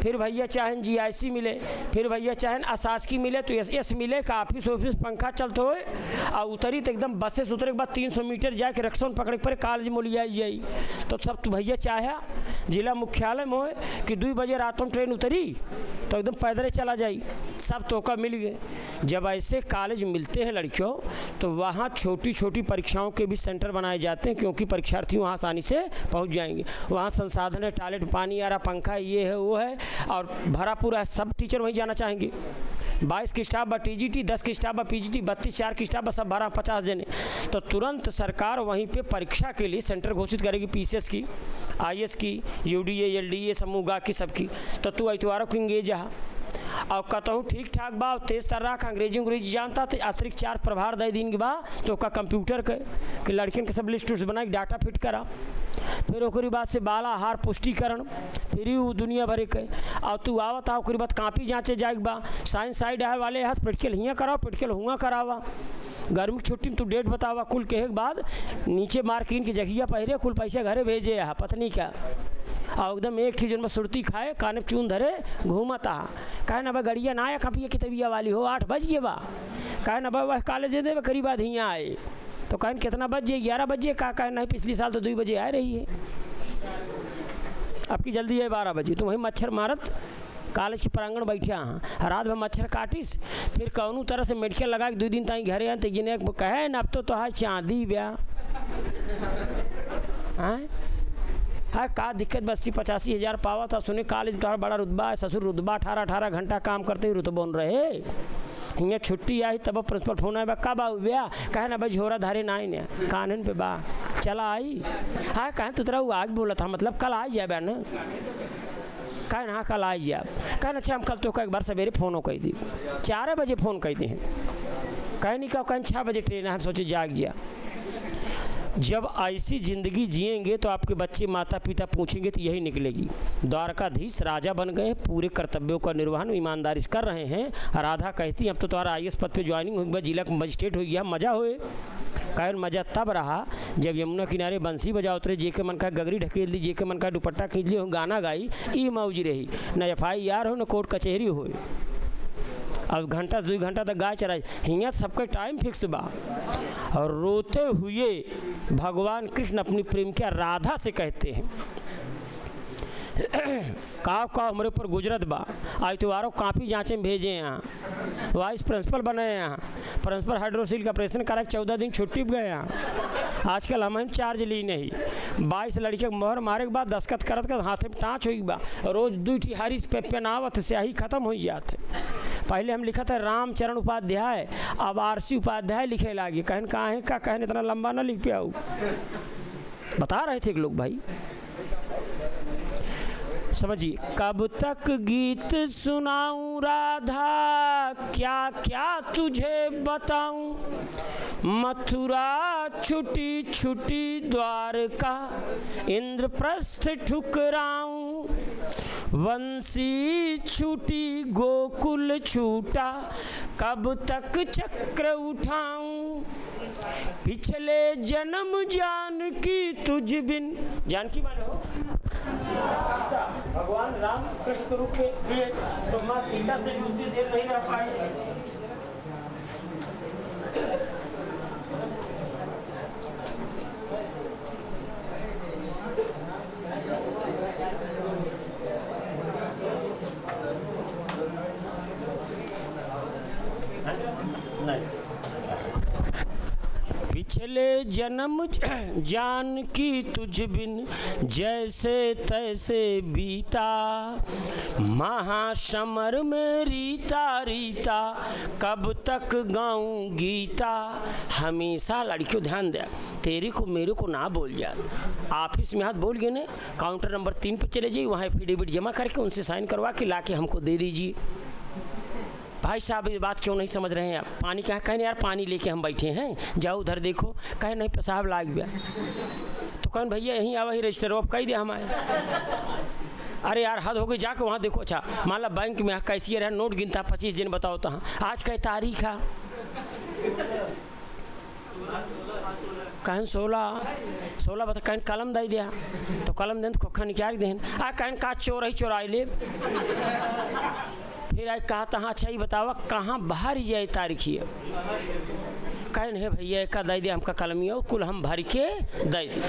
फिर भैया चाहें GIC मिले, फिर भैया चाहें अशासकी मिले तो एस मिले का ऑफिस पंखा चलते हुए और उतरी तो एकदम बस से उतरे के बाद 300 मीटर जाके रक्सौन पकड़े पर कॉलेज में लिया जाई तो सब तो भैया चाहे जिला मुख्यालय में हो कि 2 बजे रातों ट्रेन उतरी तो एकदम पैदल चला जाई, सब तोका मिल गए। जब ऐसे कॉलेज मिलते हैं लड़कियों तो वहाँ छोटी छोटी परीक्षाओं के भी सेंटर बनाए जाते हैं, क्योंकि परीक्षार्थी वहाँ आसानी से पहुँच जाएंगे। वहाँ संसाधन है, टॉयलेट, पानी आ रहा, पंखा ये है वो है और भरा पूरा, सब टीचर वहीं जाना चाहेंगे। 22 की स्टाफ बा TGT, 10 की स्टाफ बा PGT, 32 4 की स्टाफ बा, सब 12-50 जने। तो तुरंत सरकार वहीं पे परीक्षा के लिए सेंटर घोषित करेगी, PCS की, IS की, UDA LDA समूह की सबकी। तो तू इतवारों को इंगेज आ और कहूँ ठीक ठाक बा, तेज तर्राक अंग्रेजी जानता तो अतिरिक्त 4 प्रभार दे दिन के बाद तो का कंप्यूटर के कि लड़कियों के सब लिस्ट बना के डाटा फिट करा। फिर ओकरी बाद से बाल आहार पुष्टिकरण, फिर उ दुनिया भरे के। और तू आवत आ ओकरी बाद कापी जाँचे जाएक बा, साइंस साइड आए वाले हाथ पेटकेल हियाँ कराओ, पेटकेल हुआ करावा। गर्मी की छुट्टी में तू डेट बतावा, कुल कहे के बाद नीचे मार्किन की जगहिया पहिरे, कुल पैसे घरे भेजे है पत्नी क्या। और एकदम एक ठीक जन में सुरती खाए, काने चून धरे घूमता। कहे ना भाई गड़िया ना आया कपिया की तबिया वाली हो, 8 बज गए बा। कहे ना भाई वह कॉलेज दे करीब बाद हियाँ आए, तो कहें कितना बजे, 11 बजे का। कहे नहीं पिछली साल तो 2 बजे आ रही है, अब की जल्दी है 12 बजे। तो वहीं मच्छर मारत कॉलेज के प्रांगण बैठे हाँ, रात भर मच्छर काटिस, फिर कौनू तरह से मेडिकल लगा के 2 दिन ताई घरे आए। तो जिन्हें कहे न अब तो हाँ चाँदी ब्याह हाँ का दिक्कत 80-85 हज़ार पावा था। सुने कॉलेज में बड़ा रुतबा है, ससुर रुतबा 18 घंटा काम करते ही रुतबोन रहे। हियाँ छुट्टी आई तब प्रिंसिपल फोन आया, कब आओ ब्याह। कहे ना भाई झोरा धारे ना ने कानन पे बा चला आई। हाँ कहें तो तेरा वो आग बोला था, मतलब कल आ जाए बहन। कहें हाँ कल आ जाए। कहें अच्छा हम कल तो एक बार सवेरे फ़ोन हो कही दी, 4 बजे फ़ोन कही दी हैं। कहें नहीं कहो, कहें 6 बजे ट्रेन है, हम सोचे जाग गया। जब ऐसी ज़िंदगी जिएंगे तो आपके बच्चे माता पिता पूछेंगे तो यही निकलेगी। द्वारकाधीश राजा बन गए, पूरे कर्तव्यों का निर्वहन ईमानदारी से कर रहे हैं। राधा कहती अब तो तुम्हारा IAS पद पे ज्वाइनिंग होगी, जिला मजिस्ट्रेट हो गया, मज़ा होए। कहे मज़ा तब रहा जब यमुना किनारे बंसी बजा उतरे, जेके मन का गगरी ढकेल दी, जेके मन का दुपट्टा खींच लियो, गाना गाई, ई मौज रही। न FIR हो न कोर्ट कचहरी हो। अब घंटा 2 घंटा तक गाय चराई, हियाँ सबका टाइम फिक्स बा। और रोते हुए भगवान कृष्ण अपनी प्रेम क्या राधा से कहते हैं, का हमारे ऊपर गुजरत बा। आज तुम्हारों कापी जाँचे में भेजे यहाँ, वाइस प्रिंसिपल बने यहाँ, प्रिंसिपल हाइड्रोसिल का ऑपरेशन करा 14 दिन छुट्टी पे गए यहाँ। आजकल हम चार्ज ली नहीं, 22 लड़के मोहर मारे के बाद दस्खत करत कर हाथे में टाँच हुई बा। रोज 2 हारिस पे पेनावत स्याही खत्म हो जाते। पहले हम लिखा था रामचरण उपाध्याय, अब RC उपाध्याय लिखे लागे। कहन कहाँ है का, कहन इतना लंबा ना लिख पे आऊ। बता रहे थे लोग भाई, समझिए। कब तक गीत सुनाऊं राधा, क्या क्या तुझे बताऊं। मथुरा छुटी छुटी द्वारका, इंद्रप्रस्थ ठुकराऊं। वंशी छूटी गोकुल छूटा, कब तक चक्र उठाऊं। पिछले जन्म जानकी तुझ बिन, जानकी माने हो भगवान राम कृष्ण के रूप में लिए, तो माँ सीता से उतनी देर नहीं रह पाए। पिछले जन्म जानकी तुझ बिन, जैसे तैसे बीता। महासमर में रीता रीता, कब तक गाऊं गीता। हमेशा लड़कियों ध्यान दे, तेरे को मेरे को ना बोल जा। ऑफिस में हाथ बोल गए ने, काउंटर नंबर 3 पर चले जाइए, वहाँ एफिडेविट जमा करके उनसे साइन करवा के ला के हमको दे दीजिए। भाई साहब ये बात क्यों नहीं समझ रहे हैं आप। पानी क्या कहने यार, पानी लेके हम बैठे हैं, जाओ उधर देखो। कहे नहीं पेशाब लाग गया, तो कहन भैया यहीं आवा ही रजिस्टर अब कह दे हमारे। अरे यार हद हो गई, जाके वहाँ देखो। अच्छा मान ला बैंक में कैशियर है, नोट गिनता 25 दिन बताओ तो। हाँ आज क्या तारीख है, कहन 16 बता। कहन कलम दे दिया, तो कलम दें तो खोखा निकाल दें। आ कहन का चोर ही चोराई ले। फिर आज कहा तहाँ अच्छा ही बतावा कहाँ बाहर ही जाए तारीख है। कहन है भैया एक दे दे हमका कलमिया, कुल हम भर के दे दे।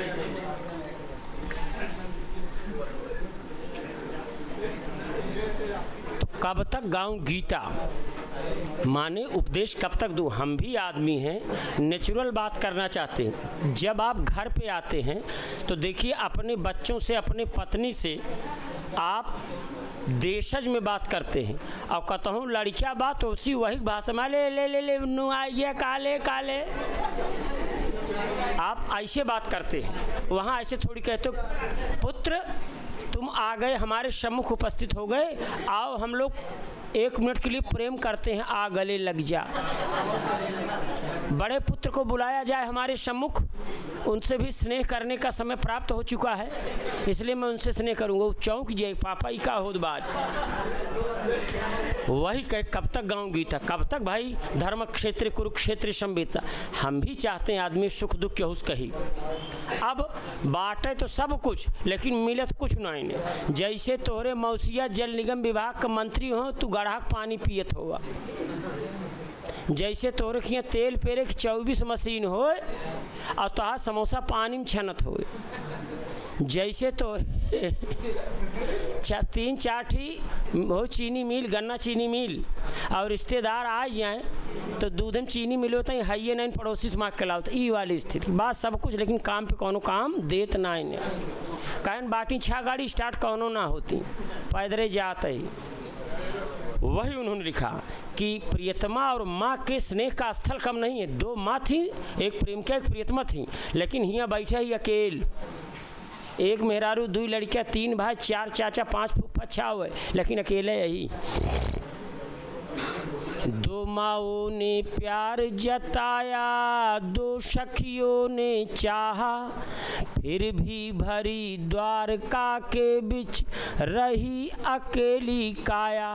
तो कब तक गाऊं गीता, माने उपदेश कब तक दूँ। हम भी आदमी हैं, नेचुरल बात करना चाहते हैं। जब आप घर पे आते हैं तो देखिए अपने बच्चों से, अपने पत्नी से आप देशज में बात करते हैं, और कहूँ लड़कियाँ बात उसी वही भाषा में ले ले ले ले नुआइए काले काले, आप ऐसे बात करते हैं। वहाँ ऐसे थोड़ी कहते हो पुत्र तुम आ गए, हमारे सम्मुख उपस्थित हो गए, आओ हम लोग 1 मिनट के लिए प्रेम करते हैं, आ गले लग जा। बड़े पुत्र को बुलाया जाए हमारे सम्मुख, उनसे भी स्नेह करने का समय प्राप्त हो चुका है, इसलिए मैं उनसे स्नेह करूँगा। वो चौंक जाए, पापा ही का होद बात। वही कहे कब तक गाऊँ गीता, कब तक भाई धर्म क्षेत्र कुरुक्षेत्र संवेदता। हम भी चाहते हैं आदमी सुख दुख के हुस कही। अब बांटे तो सब कुछ, लेकिन मिलत कुछ नहीं। जैसे तोहरे मौसिया जल निगम विभाग का मंत्री हो, तू गढ़ाक पानी पियत होगा। जैसे तोहरे खिया तेल पेरे की 24 मशीन हो और तोहार समोसा पानी में छनत हो। जैसे तो 3-4 हो चीनी मिल, गन्ना चीनी मिल, और रिश्तेदार आ जाए तो दूध में चीनी मिले होता है, हाइए नहीं पड़ोसी से मांग के लाओ। ई वाली स्थिति बात सब कुछ, लेकिन काम पे कोनो काम देत ना है। कहन बाटी 6 गाड़ी स्टार्ट कोनो ना होती, पैदरे जाते ही। वही उन्होंने लिखा कि प्रियतमा और माँ के स्नेह का स्थल कम नहीं है। 2 माँ थी, एक प्रेमिका एक प्रियतमा थी, लेकिन हियाँ बैठा ही अकेल। 1 मेहरारू, 2 लड़कियाँ, 3 भाई, 4 चाचा, 5 फूफा छाव है, लेकिन अकेले यही। 2 माओं ने प्यार जताया, 2 सखियों ने चाहा, फिर भी भरी द्वारका के बीच रही अकेली काया।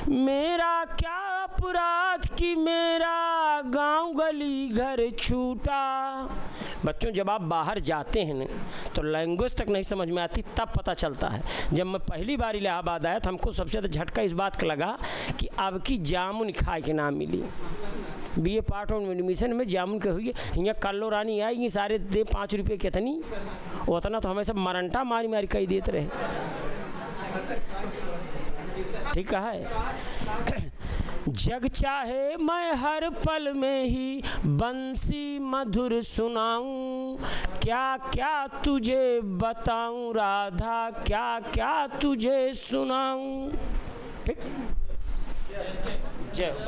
मेरा क्या अपराध कि मेरा गांव गली घर छूटा। बच्चों, जब आप बाहर जाते हैं ना तो लैंग्वेज तक नहीं समझ में आती, तब पता चलता है। जब मैं पहली बार इलाहाबाद आया तो हमको सबसे ज़्यादा झटका इस बात का लगा कि अब की जामुन खाए के नाम मिली। BA पार्ट ऑफ एडमिशन में जामुन के हुई, यहाँ कल्लो रानी आई, ये सारे दे 5 रुपये कितनी, उतना तो हमें सब मरंटा मारी मारी कही देते रहे। ठीक है। जग चाहे मैं हर पल में ही बंसी मधुर सुनाऊं, क्या क्या तुझे बताऊं राधा, क्या क्या तुझे सुनाऊं। ठीक, जय हो।